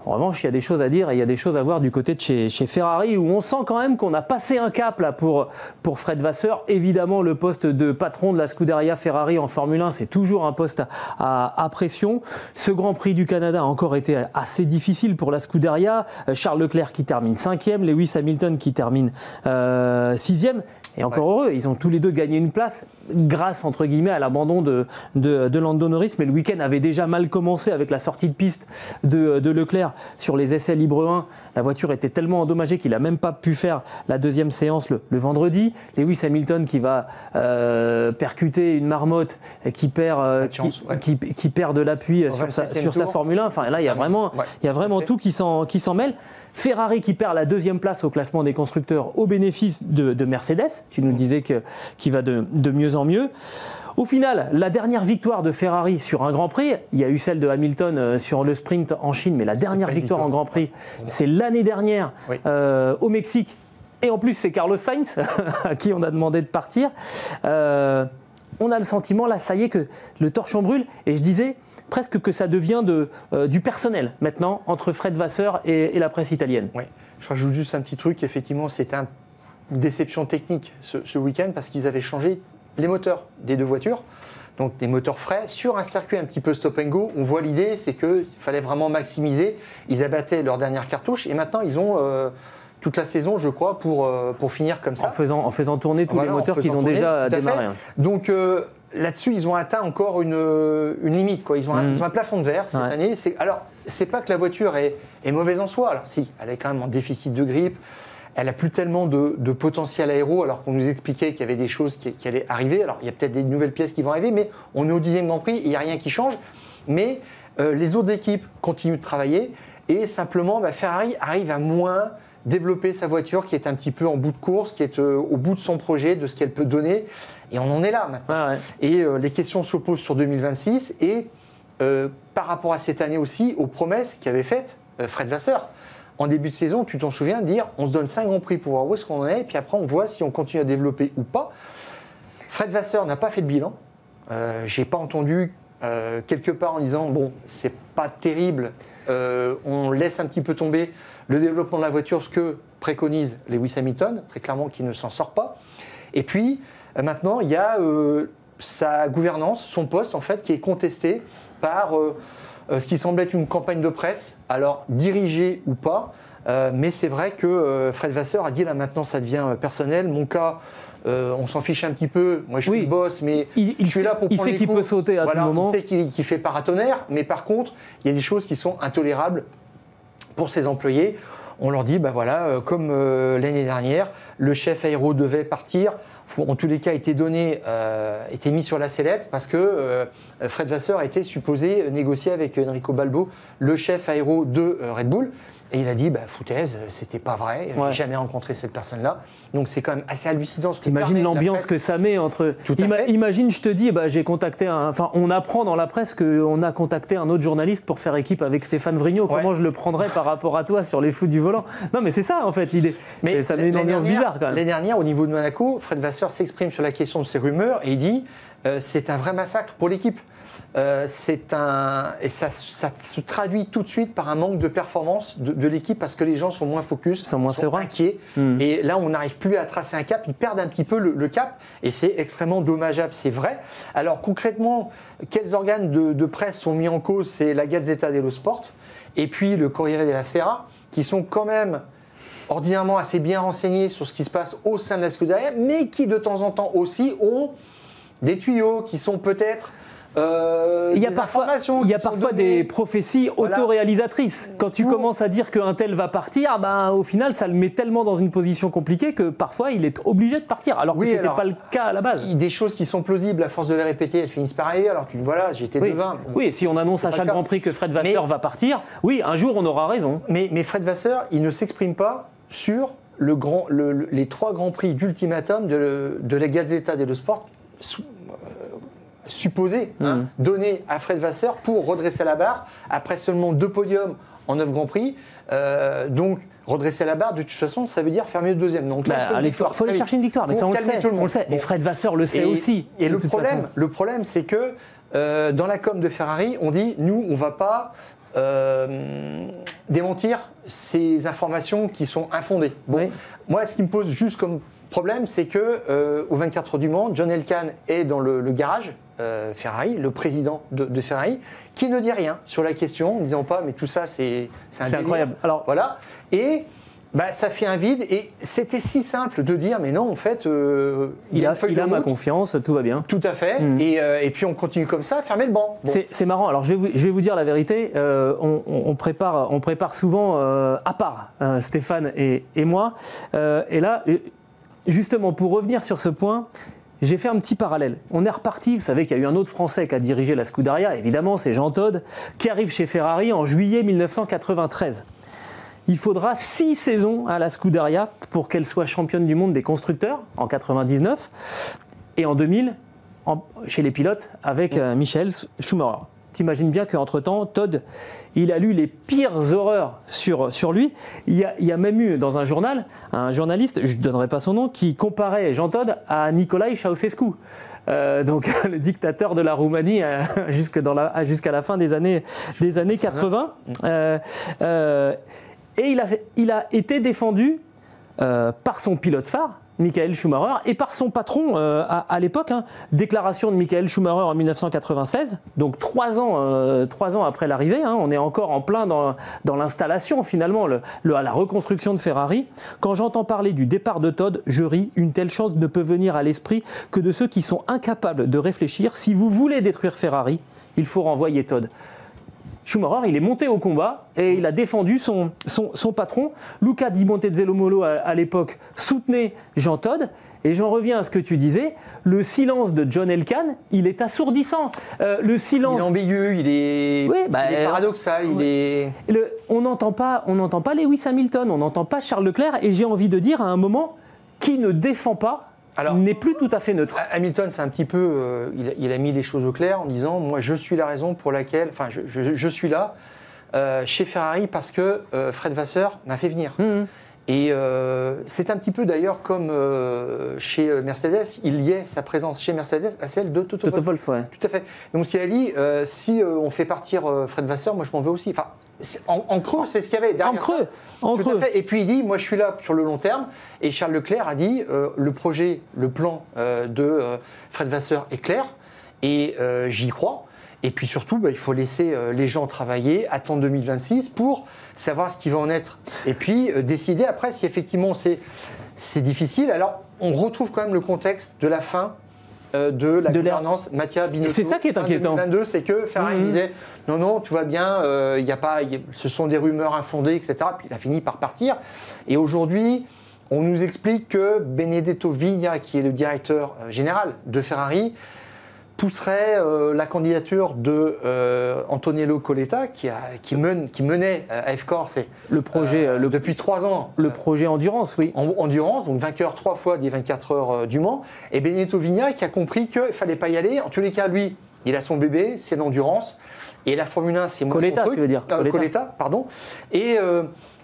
En revanche, il y a des choses à dire et il y a des choses à voir du côté de chez Ferrari où on sent quand même qu'on a passé un cap là pour Fred Vasseur. Évidemment, le poste de patron de la Scuderia Ferrari en Formule 1, c'est toujours un poste à pression. Ce Grand Prix du Canada a encore été assez difficile pour la Scuderia. Charles Leclerc qui termine 5e, Lewis Hamilton qui termine 6e. Et encore heureux, ils ont tous les deux gagné une place grâce, entre guillemets, à l'abandon de Lando Norris. Mais le week-end avait déjà mal commencé avec la sortie de piste de Leclerc sur les essais libres 1. La voiture était tellement endommagée qu'il n'a même pas pu faire la deuxième séance le vendredi. Lewis Hamilton qui va percuter une marmotte et qui perd de l'appui sur sa Formule 1. Enfin, là, il y a vraiment tout qui s'en mêle. Ferrari qui perd la deuxième place au classement des constructeurs au bénéfice de Mercedes. Tu nous disais qu'il va de mieux en mieux. Au final, la dernière victoire de Ferrari sur un Grand Prix, il y a eu celle de Hamilton sur le sprint en Chine, mais la dernière victoire en Grand Prix, c'est l'année dernière au Mexique. Et en plus, c'est Carlos Sainz à qui on a demandé de partir. On a le sentiment, là, ça y est, que le torchon brûle. Et je disais presque que ça devient du personnel maintenant entre Fred Vasseur et la presse italienne. Oui, je rajoute juste un petit truc. Effectivement, c'était une déception technique ce week-end parce qu'ils avaient changé les moteurs des deux voitures. Donc des moteurs frais sur un circuit un petit peu stop and go. On voit l'idée, c'est qu'il fallait vraiment maximiser. Ils abattaient leur dernière cartouche et maintenant ils ont toute la saison, je crois, pour finir comme ça. En faisant tourner tous les moteurs qu'ils ont déjà démarrés. Donc là-dessus, ils ont atteint encore une limite, quoi. Ils ont un plafond de verre cette année. Alors, c'est pas que la voiture est mauvaise en soi. Alors, si, elle est quand même en déficit de grippe. Elle n'a plus tellement de potentiel aéro, alors qu'on nous expliquait qu'il y avait des choses qui allaient arriver. Alors, il y a peut-être des nouvelles pièces qui vont arriver, mais on est au 10e Grand Prix, il n'y a rien qui change. Mais les autres équipes continuent de travailler et simplement, Ferrari arrive à moins développer sa voiture qui est un petit peu en bout de course, qui est au bout de son projet, de ce qu'elle peut donner. Et on en est là maintenant. Et les questions se posent sur 2026 et par rapport à cette année aussi, aux promesses qu'avait faites Fred Vasseur. En début de saison, tu t'en souviens, de dire on se donne 5 Grands Prix pour voir où est-ce qu'on en est, et puis après on voit si on continue à développer ou pas. Fred Vasseur n'a pas fait de bilan. J'ai pas entendu quelque part en disant bon, c'est pas terrible, on laisse un petit peu tomber le développement de la voiture, ce que préconise Lewis Hamilton, très clairement qui ne s'en sort pas. Et puis maintenant, il y a sa gouvernance, son poste en fait, qui est contesté par ce qui semble être une campagne de presse, alors dirigée ou pas, mais c'est vrai que Fred Vasseur a dit là maintenant ça devient personnel, mon cas on s'en fiche un petit peu, moi je suis le boss, mais je suis là pour prendre les coups. Il sait qu'il peut sauter à tout moment. Il sait qu'il fait paratonnerre, mais par contre il y a des choses qui sont intolérables pour ses employés. On leur dit, comme l'année dernière, le chef aéro devait partir, en tous les cas était mis sur la sellette parce que Fred Vasseur était supposé négocier avec Enrico Balbo, le chef aéro de Red Bull. Et il a dit, foutaise, c'était pas vrai, j'ai jamais rencontré cette personne-là. Donc c'est quand même assez hallucinant. T'imagines l'ambiance que ça met entre. Imagine, je te dis, j'ai contacté on apprend dans la presse qu'on a contacté un autre journaliste pour faire équipe avec Stéphane Vrignot. Comment je le prendrais par rapport à toi sur les foot du volant? Non, mais c'est ça en fait l'idée. Mais ça met une ambiance bizarre quand même. L'année dernière, au niveau de Monaco, Fred Vasseur s'exprime sur la question de ces rumeurs et il dit c'est un vrai massacre pour l'équipe. Et ça se traduit tout de suite par un manque de performance de l'équipe parce que les gens sont moins focus, sont inquiets. Et là, on n'arrive plus à tracer un cap, ils perdent un petit peu le cap et c'est extrêmement dommageable, c'est vrai. Alors concrètement, quels organes de presse sont mis en cause? C'est la Gazzetta dello Sport et puis le Corriere della Sera qui sont quand même ordinairement assez bien renseignés sur ce qui se passe au sein de la Scuderia, mais qui de temps en temps aussi ont des tuyaux qui sont peut-être il y a parfois des prophéties autoréalisatrices. Quand tu commences à dire qu'un tel va partir, au final ça le met tellement dans une position compliquée que parfois il est obligé de partir, alors que ce n'était pas le cas à la base. Des choses qui sont plausibles, à force de les répéter, elles finissent par arriver, alors que j'étais devin. Oui, si on annonce à chaque Grand Prix que Fred Vasseur va partir, oui, un jour on aura raison. Mais Fred Vasseur, il ne s'exprime pas sur les 3 Grands Prix d'ultimatum de la Gazzetta dello Sport supposé donné à Fred Vasseur pour redresser la barre après seulement 2 podiums en 9 Grands Prix. Donc redresser la barre, de toute façon, ça veut dire faire mieux de deuxième. Donc il faut aller chercher une victoire, mais ça on le sait. Et Fred Vasseur le sait aussi. Et le problème, c'est que dans la com de Ferrari, on dit nous, on ne va pas démentir ces informations qui sont infondées. Bon, Oui. moi, ce qui me pose juste comme problème, c'est que au 24 heures du Mans, John Elkann est dans le garage Ferrari, le président de Ferrari, qui ne dit rien sur la question, en disant pas, mais tout ça, c'est un délire. incroyable. Alors, Voilà. Et ça fait un vide. Et c'était si simple de dire, mais non, en fait, il une feuille de a ma route. confiance, tout va bien. Tout à fait. Et puis on continue comme ça, fermer le banc. Bon. C'est marrant. Alors je vais vous dire la vérité. On prépare souvent à part Stéphane et moi. Et là, justement, pour revenir sur ce point, j'ai fait un petit parallèle. On est reparti. Vous savez qu'il y a eu un autre Français qui a dirigé la Scuderia. Évidemment, c'est Jean Todt qui arrive chez Ferrari en juillet 1993. Il faudra 6 saisons à la Scuderia pour qu'elle soit championne du monde des constructeurs en 99 et en 2000 chez les pilotes avec Michael Schumacher. T'imagines bien qu'entre-temps, Todt, il a lu les pires horreurs sur lui. Il y a même eu dans un journal, un journaliste, je ne donnerai pas son nom, qui comparait Jean Todt à Nicolae Ceausescu. Donc le dictateur de la Roumanie jusqu'à la fin des années 80. Et il a été défendu par son pilote phare, Michael Schumacher, et par son patron à l'époque. Déclaration de Michael Schumacher en 1996, donc 3 ans après l'arrivée. On est encore en plein dans l'installation, finalement, la reconstruction de Ferrari. Quand j'entends parler du départ de Todt, je ris. Une telle chose ne peut venir à l'esprit que de ceux qui sont incapables de réfléchir. Si vous voulez détruire Ferrari, il faut renvoyer Todt. Schumacher, il est monté au combat et il a défendu son patron. Luca Di Montezemolo, à l'époque, soutenait Jean Todt. Et j'en reviens à ce que tu disais, le silence de John Elkann, il est assourdissant. Le silence... Il est ambigu, il est paradoxal, On n'entend pas Lewis Hamilton, on n'entend pas Charles Leclerc. Et j'ai envie de dire, à un moment, qui ne défend pas n'est plus tout à fait neutre. Hamilton, c'est un petit peu, il a mis les choses au clair en disant, moi je suis la raison pour laquelle, enfin je suis là chez Ferrari parce que Fred Vasseur m'a fait venir. Et c'est un petit peu d'ailleurs comme chez Mercedes, il liait sa présence chez Mercedes à celle de Toto Wolff. Ouais. Tout à fait. Donc ce qu'il a dit, si on fait partir Fred Vasseur, moi je m'en veux aussi. Enfin, en creux, c'est ce qu'il y avait derrière. En creux. Tout à fait. Et puis il dit, moi je suis là sur le long terme. Et Charles Leclerc a dit, le plan de Fred Vasseur est clair et j'y crois. Et puis surtout, il faut laisser les gens travailler, attendre 2026 pour savoir ce qui va en être. Et puis décider après si effectivement c'est difficile. Alors on retrouve quand même le contexte de la fin de la gouvernance Mattia Binotto. C'est ça qui est inquiétant. 2022, c'est que Ferrari disait non, tout va bien, ce sont des rumeurs infondées, etc. Puis il a fini par partir. Et aujourd'hui, on nous explique que Benedetto Vigna, qui est le directeur général de Ferrari, pousserait la candidature de Antonello Coletta, qui menait à F-Corse le projet depuis 3 ans. Le projet Endurance, oui. Endurance, donc vainqueur 3 fois des 24 heures du Mans. Et Benedetto Vigna qui a compris qu'il ne fallait pas y aller. En tous les cas, lui, il a son bébé, c'est l'Endurance. Et la Formule 1, c'est moins Coletta, son truc. Tu veux dire Coletta, pardon. Et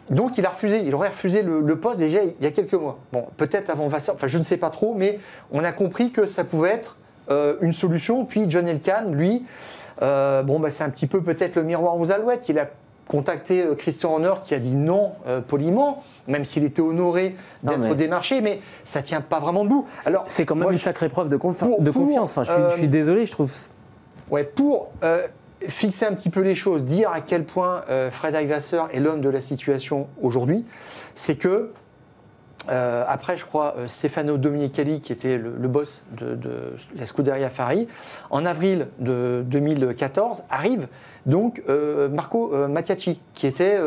donc il aurait refusé le poste déjà il y a quelques mois. Bon, peut-être avant Vasseur, enfin je ne sais pas trop, mais on a compris que ça pouvait être une solution. Puis John Elkann, lui, c'est un petit peu peut-être le miroir aux alouettes. Il a contacté Christian Horner qui a dit non poliment, même s'il était honoré d'être démarché, mais ça ne tient pas vraiment debout. Alors, c'est quand même une sacrée preuve de confiance. Enfin, je suis désolé, je trouve. Ouais, pour fixer un petit peu les choses, dire à quel point Frédéric Vasseur est l'homme de la situation aujourd'hui, c'est que après, je crois, Stefano Domenicali, qui était le boss de la Scuderia Ferrari, en avril de 2014, arrive donc Marco Mattiacci, qui était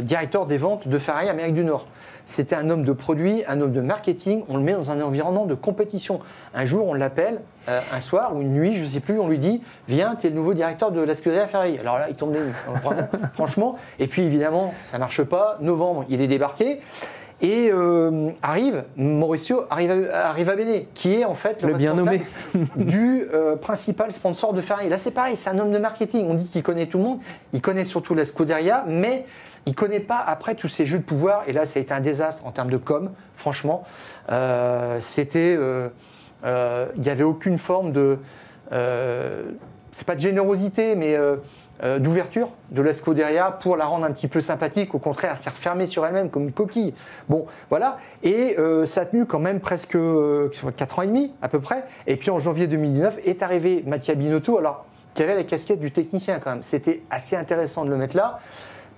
directeur des ventes de Ferrari Amérique du Nord. C'était un homme de produit, un homme de marketing, on le met dans un environnement de compétition. Un jour, on l'appelle, un soir ou une nuit, je ne sais plus, on lui dit « Viens, tu es le nouveau directeur de la Scuderia Ferrari ». Alors là, il tombe des nues, vraiment, franchement. Et puis évidemment, ça ne marche pas. Novembre, il est débarqué. Et arrive Mauricio Arrivabene, qui est en fait le bien responsable nommé du principal sponsor de Ferrari. Là, c'est pareil, c'est un homme de marketing. On dit qu'il connaît tout le monde, il connaît surtout la Scuderia, mais il ne connaît pas après tous ces jeux de pouvoir. Et là, ça a été un désastre en termes de com, franchement. C'était, il n'y avait aucune forme de, c'est pas de générosité, mais d'ouverture de la Scuderia pour la rendre un petit peu sympathique. Au contraire, elle s'est refermée sur elle-même comme une coquille. Bon, voilà. Et ça a tenu quand même presque 4 ans et demi à peu près. Et puis en janvier 2019 est arrivé Mattia Binotto, alors qui avait la casquette du technicien quand même. C'était assez intéressant de le mettre là.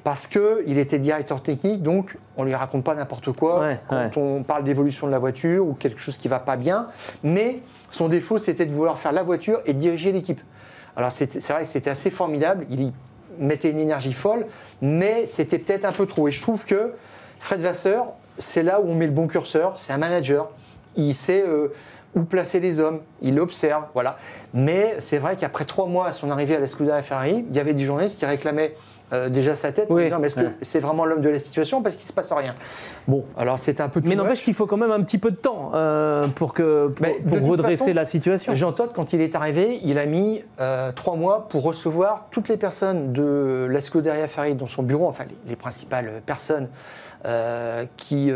Parce qu'il était directeur technique, donc on ne lui raconte pas n'importe quoi quand on parle d'évolution de la voiture ou quelque chose qui ne va pas bien. Mais son défaut, c'était de vouloir faire la voiture et de diriger l'équipe. Alors c'est vrai que c'était assez formidable, il y mettait une énergie folle, mais c'était peut-être un peu trop. Et je trouve que Fred Vasseur, c'est là où on met le bon curseur, c'est un manager. Il sait où placer les hommes, il observe, voilà. Mais c'est vrai qu'après 3 mois à son arrivée à la Scuderia Ferrari, il y avait des journalistes qui réclamaient déjà sa tête en disant mais est-ce que c'est vraiment l'homme de la situation parce qu'il ne se passe rien. Bon, alors c'était un peu tout. Mais n'empêche qu'il faut quand même un petit peu de temps pour redresser la situation. Jean Todt, quand il est arrivé, il a mis 3 mois pour recevoir toutes les personnes de la Scuderia Ferrari dans son bureau, enfin les principales personnes qui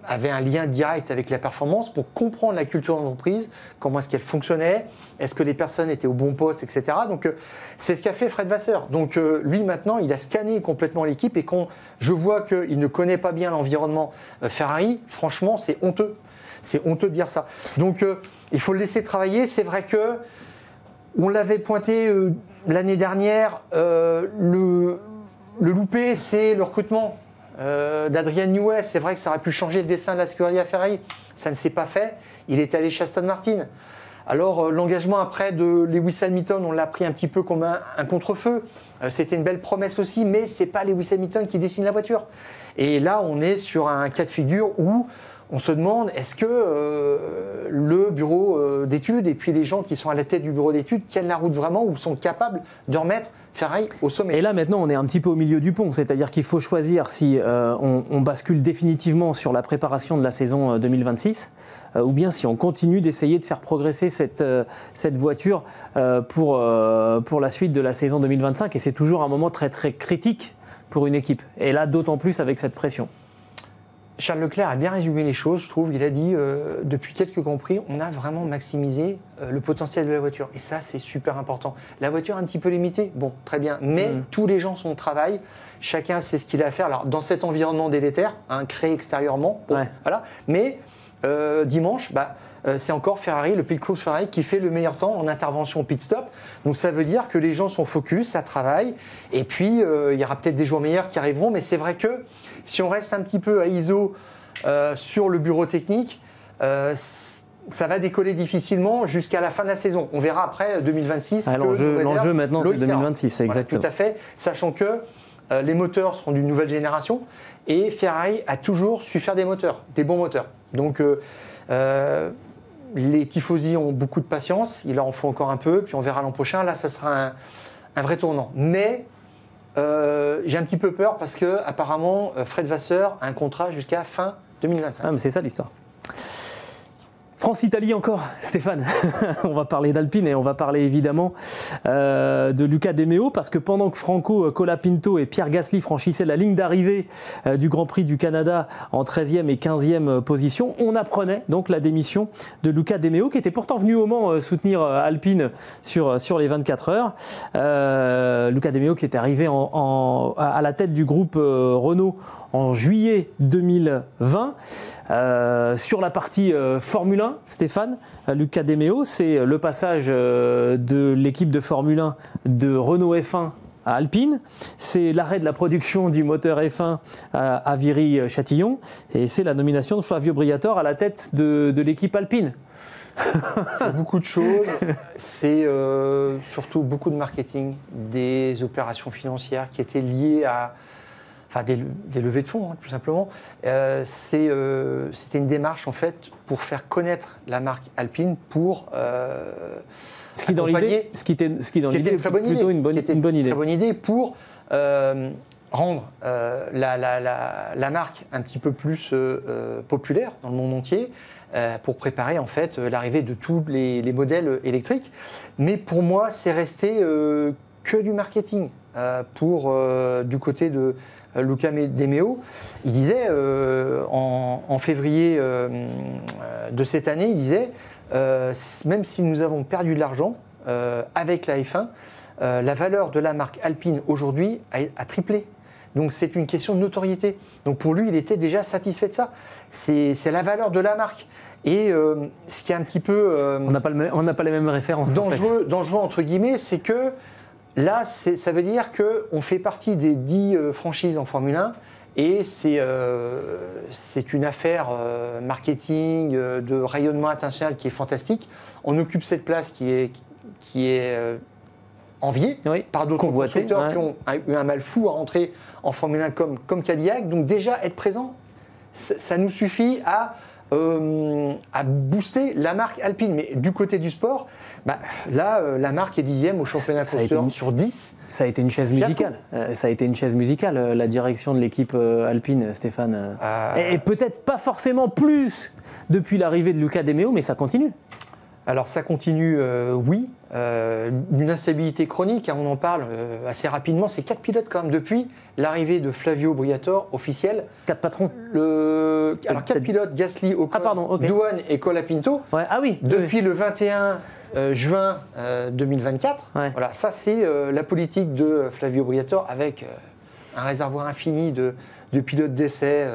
avaient un lien direct avec la performance pour comprendre la culture d'entreprise, comment est-ce qu'elle fonctionnait, est-ce que les personnes étaient au bon poste, etc. Donc c'est ce qu'a fait Fred Vasseur. Donc lui maintenant, il a scanné complètement l'équipe et quand je vois qu'il ne connaît pas bien l'environnement Ferrari, franchement c'est honteux. C'est honteux de dire ça. Donc il faut le laisser travailler. C'est vrai que on l'avait pointé l'année dernière, le loupé c'est le recrutement. D'Adrian Newey, c'est vrai que ça aurait pu changer le dessin de la Scuderia Ferrari, ça ne s'est pas fait, il est allé chez Aston Martin. Alors l'engagement après de Lewis Hamilton, on l'a pris un petit peu comme un contre-feu, c'était une belle promesse aussi, mais ce n'est pas Lewis Hamilton qui dessine la voiture. Et là on est sur un cas de figure où on se demande est-ce que le bureau d'études et puis les gens qui sont à la tête du bureau d'études tiennent la route vraiment ou sont capables de remettre Ferrari au sommet. Et là maintenant on est un petit peu au milieu du pont, c'est-à-dire qu'il faut choisir si on bascule définitivement sur la préparation de la saison 2026 ou bien si on continue d'essayer de faire progresser cette voiture pour la suite de la saison 2025 et c'est toujours un moment très très critique pour une équipe et là d'autant plus avec cette pression. Charles Leclerc a bien résumé les choses, je trouve. Il a dit, depuis quelques Grands Prix, on a vraiment maximisé le potentiel de la voiture. Et ça, c'est super important. La voiture est un petit peu limitée, bon, très bien. Mais tous les gens sont au travail, chacun sait ce qu'il a à faire. Alors, dans cet environnement délétère, créé extérieurement, bon, voilà. Mais dimanche, c'est encore Ferrari, le pit crew Ferrari, qui fait le meilleur temps en intervention au pit stop. Donc ça veut dire que les gens sont focus, ça travaille. Et puis, il y aura peut-être des jours meilleurs qui arriveront. Mais c'est vrai que si on reste un petit peu à ISO sur le bureau technique, ça va décoller difficilement jusqu'à la fin de la saison. On verra après 2026. L'enjeu maintenant, c'est 2026, c'est exactement. Voilà, tout à fait, sachant que les moteurs seront d'une nouvelle génération. Et Ferrari a toujours su faire des moteurs, des bons moteurs. Donc, les tifosi ont beaucoup de patience, il leur en faut encore un peu, puis on verra l'an prochain. Là, ça sera un vrai tournant. Mais j'ai un petit peu peur parce que apparemment Fred Vasseur a un contrat jusqu'à fin 2025. Ah, mais c'est ça l'histoire. France-Italie encore, Stéphane. On va parler d'Alpine et on va parler évidemment de Luca De Meo parce que pendant que Franco Colapinto et Pierre Gasly franchissaient la ligne d'arrivée du Grand Prix du Canada en 13e et 15e position, on apprenait donc la démission de Luca De Meo qui était pourtant venu au Mans soutenir Alpine sur les 24 heures. Luca De Meo qui était arrivé à la tête du groupe Renault en juillet 2020. Sur la partie Formule 1, Stéphane, Luca De Meo, c'est le passage de l'équipe de Formule 1 de Renault F1 à Alpine, c'est l'arrêt de la production du moteur F1 à Viry-Châtillon et c'est la nomination de Flavio Briatore à la tête de l'équipe Alpine. C'est beaucoup de choses, c'est surtout beaucoup de marketing, des opérations financières qui étaient liées à des levées de fonds, tout simplement. C'était une démarche, en fait, pour faire connaître la marque Alpine, pour ce qui, dans l'idée, plutôt une bonne idée. Très bonne idée pour rendre la marque un petit peu plus populaire dans le monde entier, pour préparer, en fait, l'arrivée de tous les modèles électriques. Mais pour moi, c'est resté que du marketing du côté de Luca De Meo. Il disait en février de cette année, il disait même si nous avons perdu de l'argent avec la F1, la valeur de la marque Alpine aujourd'hui a triplé. Donc c'est une question de notoriété. Donc pour lui, il était déjà satisfait de ça. C'est la valeur de la marque. Et ce qui est un petit peu on n'a pas les mêmes références. Dangereux entre guillemets, c'est que là, ça veut dire qu'on fait partie des 10 franchises en Formule 1 et c'est une affaire marketing, de rayonnement international qui est fantastique. On occupe cette place qui est enviée par d'autres constructeurs qui ont eu un mal fou à rentrer en Formule 1 comme Cadillac. Donc déjà, être présent, ça nous suffit à booster la marque Alpine. Mais du côté du sport, là, la marque est 10e au championnat constructeur sur 10. Ça a été une chaise musicale. Ça a été une chaise musicale, la direction de l'équipe Alpine, Stéphane. Et peut-être pas forcément plus depuis l'arrivée de Luca De Meo, mais ça continue. Alors ça continue, oui. Une instabilité chronique, on en parle assez rapidement. C'est 4 pilotes quand même depuis l'arrivée de Flavio Briatore, officiel. 4 patrons. Alors 4 pilotes, Gasly, Ocon, Douane et Colapinto. Ouais. Ah oui. Depuis le 21 juin 2024. Ouais. Voilà, ça c'est la politique de Flavio Briatore avec un réservoir infini de pilotes d'essai.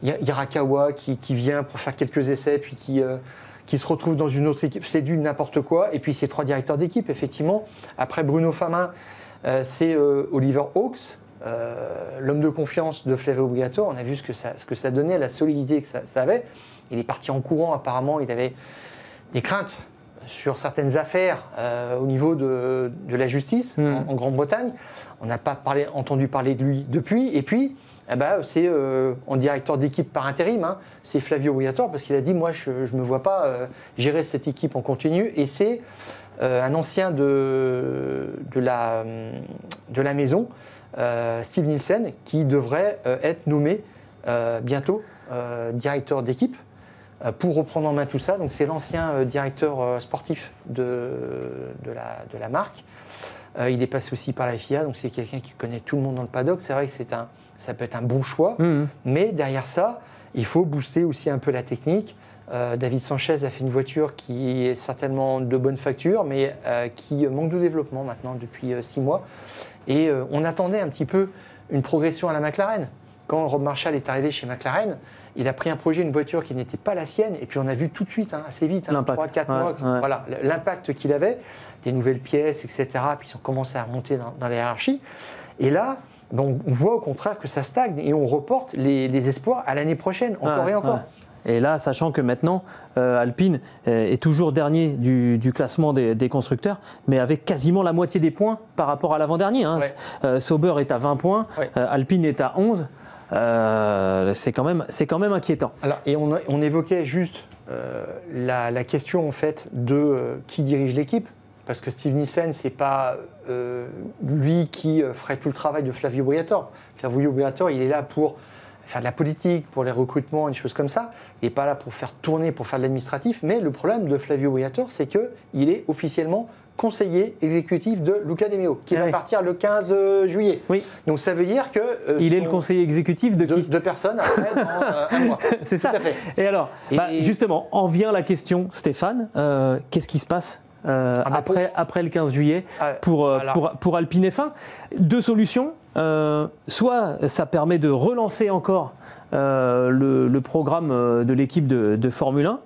Hirakawa qui vient pour faire quelques essais puis qui se retrouve dans une autre équipe, c'est du n'importe quoi. Et puis ces 3 directeurs d'équipe, effectivement. Après Bruno Famin, c'est Oliver Hawks, l'homme de confiance de Flavio Briatore. On a vu ce que ça donnait, la solidité que ça avait. Il est parti en courant, apparemment, il avait des craintes sur certaines affaires au niveau de la justice en Grande-Bretagne. On n'a pas entendu parler de lui depuis. Et puis, c'est en directeur d'équipe par intérim, c'est Flavio Briatore, parce qu'il a dit moi je ne me vois pas gérer cette équipe en continu, et c'est un ancien de la maison, Steve Nielsen, qui devrait être nommé bientôt directeur d'équipe pour reprendre en main tout ça. Donc c'est l'ancien directeur sportif de la marque. Il est passé aussi par la FIA, donc c'est quelqu'un qui connaît tout le monde dans le paddock. C'est vrai que ça peut être un bon choix, mais derrière ça, il faut booster aussi un peu la technique. David Sanchez a fait une voiture qui est certainement de bonne facture, mais qui manque de développement maintenant depuis 6 mois. Et on attendait un petit peu une progression à la McLaren. Quand Rob Marshall est arrivé chez McLaren, il a pris un projet, une voiture qui n'était pas la sienne, et puis on a vu tout de suite, assez vite, 3-4 mois, voilà, l'impact qu'il avait, des nouvelles pièces, etc. Puis ils ont commencé à remonter dans la hiérarchie. Et là, on voit au contraire que ça stagne et on reporte les espoirs à l'année prochaine, encore et encore. Et là, sachant que maintenant, Alpine est toujours dernier du classement des constructeurs, mais avec quasiment la moitié des points par rapport à l'avant-dernier. Sauber est à 20 points, Alpine est à 11. C'est quand même inquiétant. Alors, et on évoquait juste la question en fait de qui dirige l'équipe. Parce que Steve Nielsen, ce n'est pas lui qui ferait tout le travail de Flavio Briatore. Flavio Briatore, il est là pour faire de la politique, pour les recrutements, des choses comme ça. Il n'est pas là pour faire tourner, pour faire de l'administratif. Mais le problème de Flavio Briatore, c'est qu'il est officiellement conseiller exécutif de Luca De Meo, qui va partir le 15 juillet. Oui. Donc ça veut dire que... il est le conseiller exécutif de qui ? De personnes après dans un mois. C'est ça. Tout à fait. Et alors, justement, en vient la question, Stéphane, qu'est-ce qui se passe après le 15 juillet pour Alpine F1. 2 solutions. Soit ça permet de relancer encore le programme de l'équipe de Formule 1.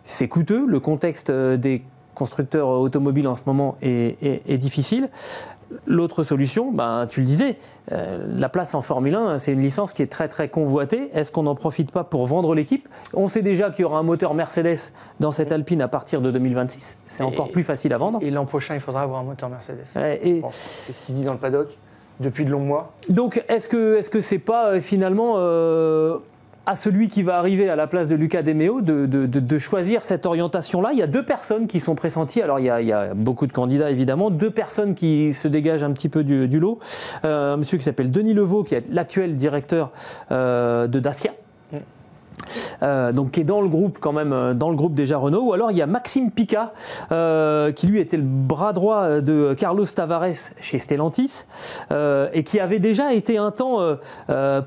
C'est coûteux. Le contexte des constructeurs automobiles en ce moment est difficile. L'autre solution, tu le disais, la place en Formule 1, c'est une licence qui est très très convoitée. Est-ce qu'on n'en profite pas pour vendre l'équipe ? On sait déjà qu'il y aura un moteur Mercedes dans cette Alpine à partir de 2026. C'est encore plus facile à vendre. Et l'an prochain, il faudra avoir un moteur Mercedes. C'est ce qui se dit dans le paddock depuis de longs mois. Donc, est-ce que c'est pas finalement à celui qui va arriver à la place de Luca De Meo de choisir cette orientation-là? Il y a 2 personnes qui sont pressenties. Alors, il y a beaucoup de candidats, évidemment. 2 personnes qui se dégagent un petit peu du lot. Un monsieur qui s'appelle Denis Levaux, qui est l'actuel directeur de Dacia. Donc qui est dans le groupe quand même, dans le groupe déjà Renault. Ou alors il y a Maxime Pica qui lui était le bras droit de Carlos Tavares chez Stellantis et qui avait déjà été un temps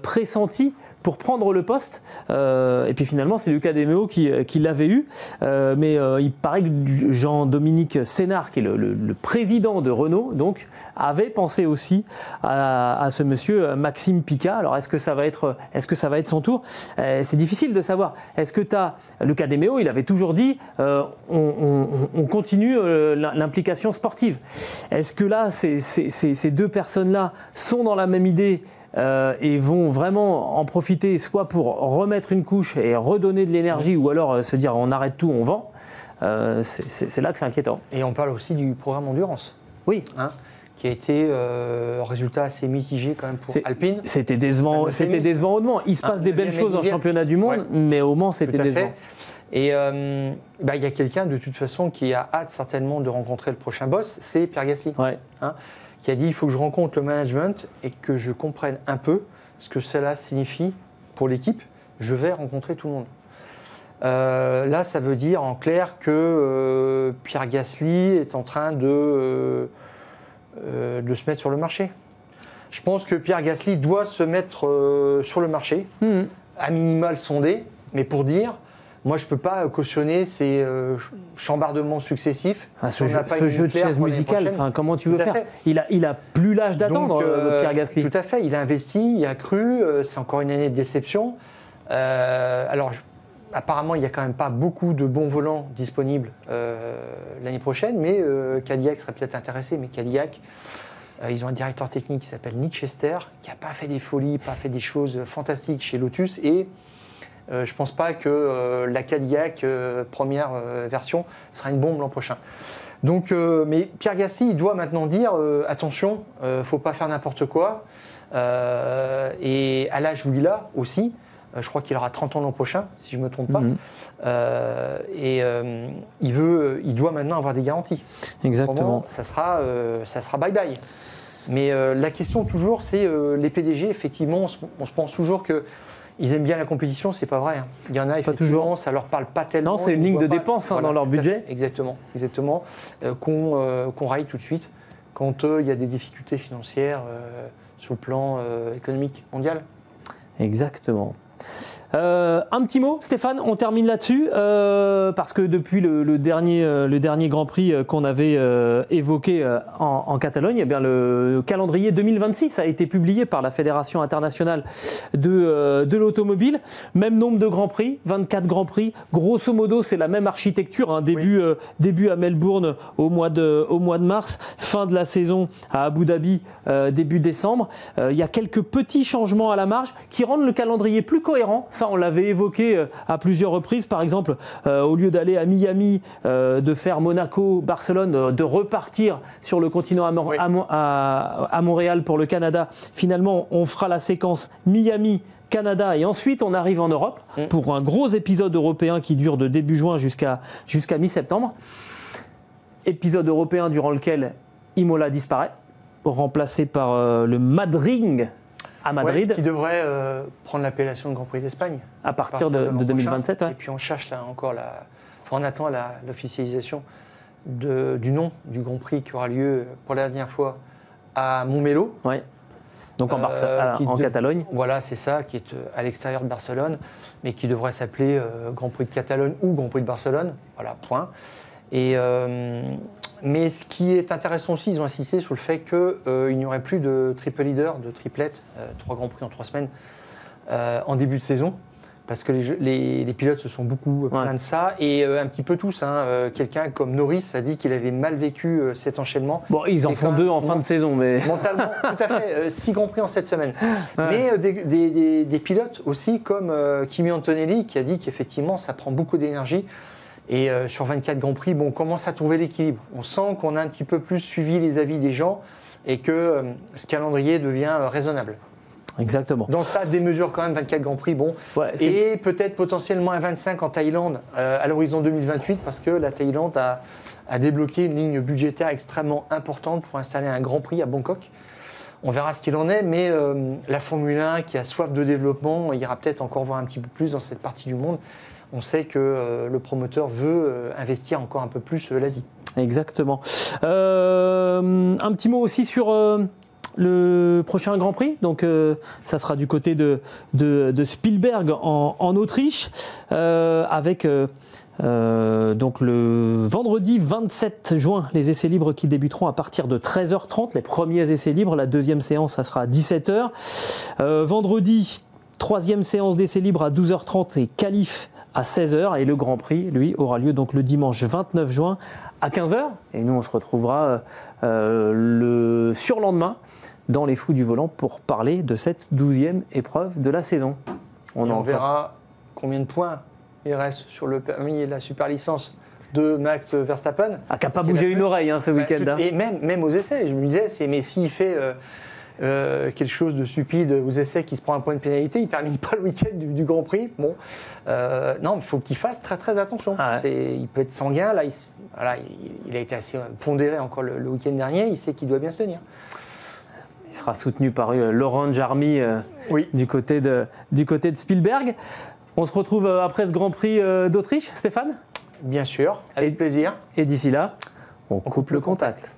pressenti pour prendre le poste. Et puis finalement, c'est Luca De Meo qui l'avait eu. Mais il paraît que Jean-Dominique Sénard, qui est le président de Renault, donc, avait pensé aussi à ce monsieur Maxime Picat. Alors, est-ce que ça va être son tour? C'est difficile de savoir. Est-ce que tu as Luca De Meo, il avait toujours dit on continue l'implication sportive. Est-ce que là, ces deux personnes-là sont dans la même idée et vont vraiment en profiter, soit pour remettre une couche et redonner de l'énergie, ou alors se dire on arrête tout, on vend? C'est là que c'est inquiétant. Et on parle aussi du programme Endurance. Oui. Qui a été résultat assez mitigé quand même pour Alpine. C'était décevant au Mans. Il se passe des belles choses en championnat du monde, mais au Mans, c'était décevant. Et il y a quelqu'un de toute façon qui a hâte certainement de rencontrer le prochain boss, c'est Pierre Gasly, qui a dit il faut que je rencontre le management et que je comprenne un peu ce que cela signifie pour l'équipe. Je vais rencontrer tout le monde. Là, ça veut dire en clair que Pierre Gasly est en train de se mettre sur le marché. Je pense que Pierre Gasly doit se mettre sur le marché, à minimal sondé, mais pour dire, moi je ne peux pas cautionner ces chambardements successifs. Ce jeu de chaise musicale, comment tu veux faire? Il a plus l'âge d'attendre, Pierre Gasly. Tout à fait, il a investi, il a cru, c'est encore une année de déception. Apparemment, il n'y a quand même pas beaucoup de bons volants disponibles l'année prochaine, mais Cadillac serait peut-être intéressé. Mais Cadillac, ils ont un directeur technique qui s'appelle Nick Chester, qui n'a pas fait des folies, pas fait des choses fantastiques chez Lotus. Et je ne pense pas que la Cadillac première version sera une bombe l'an prochain. Donc, mais Pierre Gasly, il doit maintenant dire attention, il ne faut pas faire n'importe quoi. Et à l'âge où il a aussi, je crois qu'il aura 30 ans l'an prochain, si je ne me trompe pas. Il doit maintenant avoir des garanties. Exactement. Ça sera bye-bye. Mais la question toujours, c'est les PDG, effectivement, on se pense toujours qu'ils aiment bien la compétition, c'est pas vrai. Il y en a, effectivement, ça leur parle pas tellement. Non, c'est une ligne de dépenses dans leur budget. Exactement. Qu'on raille tout de suite quand il y a des difficultés financières sur le plan économique mondial. Exactement. Un petit mot, Stéphane, on termine là-dessus, parce que depuis le dernier Grand Prix qu'on avait évoqué en Catalogne, eh bien le calendrier 2026 a été publié par la Fédération internationale de l'automobile. Même nombre de Grands Prix, 24 Grands Prix. Grosso modo, c'est la même architecture. Début à Melbourne au mois de mars, fin de la saison à Abu Dhabi début décembre. Il y a quelques petits changements à la marge qui rendent le calendrier plus cohérent. Ça, on l'avait évoqué à plusieurs reprises. Par exemple, au lieu d'aller à Miami, de faire Monaco, Barcelone, de repartir sur le continent à Montréal pour le Canada, finalement, on fera la séquence Miami, Canada, et ensuite on arrive en Europe pour un gros épisode européen qui dure de début juin jusqu'à mi-septembre. Épisode européen durant lequel Imola disparaît, remplacé par le Madring à Madrid. Qui devrait prendre l'appellation de Grand Prix d'Espagne. À partir de 2027. Et puis on cherche là encore on attend l'officialisation du nom du Grand Prix qui aura lieu pour la dernière fois à Montmeló. Ouais. Donc en Catalogne. Voilà, c'est ça, qui est à l'extérieur de Barcelone, mais qui devrait s'appeler Grand Prix de Catalogne ou Grand Prix de Barcelone. Voilà, point. Mais ce qui est intéressant aussi, ils ont insisté sur le fait qu'il n'y aurait plus de triple leader, de triplette, 3 Grands Prix en 3 semaines, en début de saison, parce que les pilotes se sont beaucoup plaints de ça, et un petit peu tous. Quelqu'un comme Norris a dit qu'il avait mal vécu cet enchaînement. Bon, ils en font 2 en fin de saison, mais... Mentalement, tout à fait, 6 Grands Prix en 7 semaines. Ouais. Mais des pilotes aussi comme Kimi Antonelli, qui a dit qu'effectivement, ça prend beaucoup d'énergie. Et sur 24 Grands Prix, on commence à trouver l'équilibre. On sent qu'on a un petit peu plus suivi les avis des gens et que ce calendrier devient raisonnable. Exactement. Dans ça, des mesures quand même, 24 Grands Prix, et peut-être potentiellement un 25 en Thaïlande à l'horizon 2028, parce que la Thaïlande a débloqué une ligne budgétaire extrêmement importante pour installer un Grand Prix à Bangkok. On verra ce qu'il en est, mais la Formule 1 qui a soif de développement, il ira peut-être encore voir un petit peu plus dans cette partie du monde. On sait que le promoteur veut investir encore un peu plus l'Asie. Exactement. Un petit mot aussi sur le prochain Grand Prix. Donc, ça sera du côté de Spielberg en Autriche, avec donc le vendredi 27 juin, les essais libres qui débuteront à partir de 13h30. Les premiers essais libres, la deuxième séance, ça sera à 17h. Vendredi, troisième séance d'essais libres à 12h30 et qualif à 16h. Et le Grand Prix, lui, aura lieu donc le dimanche 29 juin à 15h. Et nous, on se retrouvera le surlendemain dans les Fous du Volant pour parler de cette 12e épreuve de la saison. On verra combien de points il reste sur le permis et la super licence de Max Verstappen. Ah, qui n'a pas bougé une oreille ce week-end. Et même aux essais, je me disais, mais s'il fait quelque chose de stupide aux essais qui se prend un point de pénalité, il ne termine pas le week-end du Grand Prix. Bon, non, il faut qu'il fasse très très attention. Ah ouais. Il peut être sanguin, là, il a été assez pondéré encore le week-end dernier, il sait qu'il doit bien se tenir. Il sera soutenu par l'Orange Army du côté de Spielberg. On se retrouve après ce Grand Prix d'Autriche, Stéphane ? Bien sûr, avec plaisir. Et d'ici là, on coupe le contact.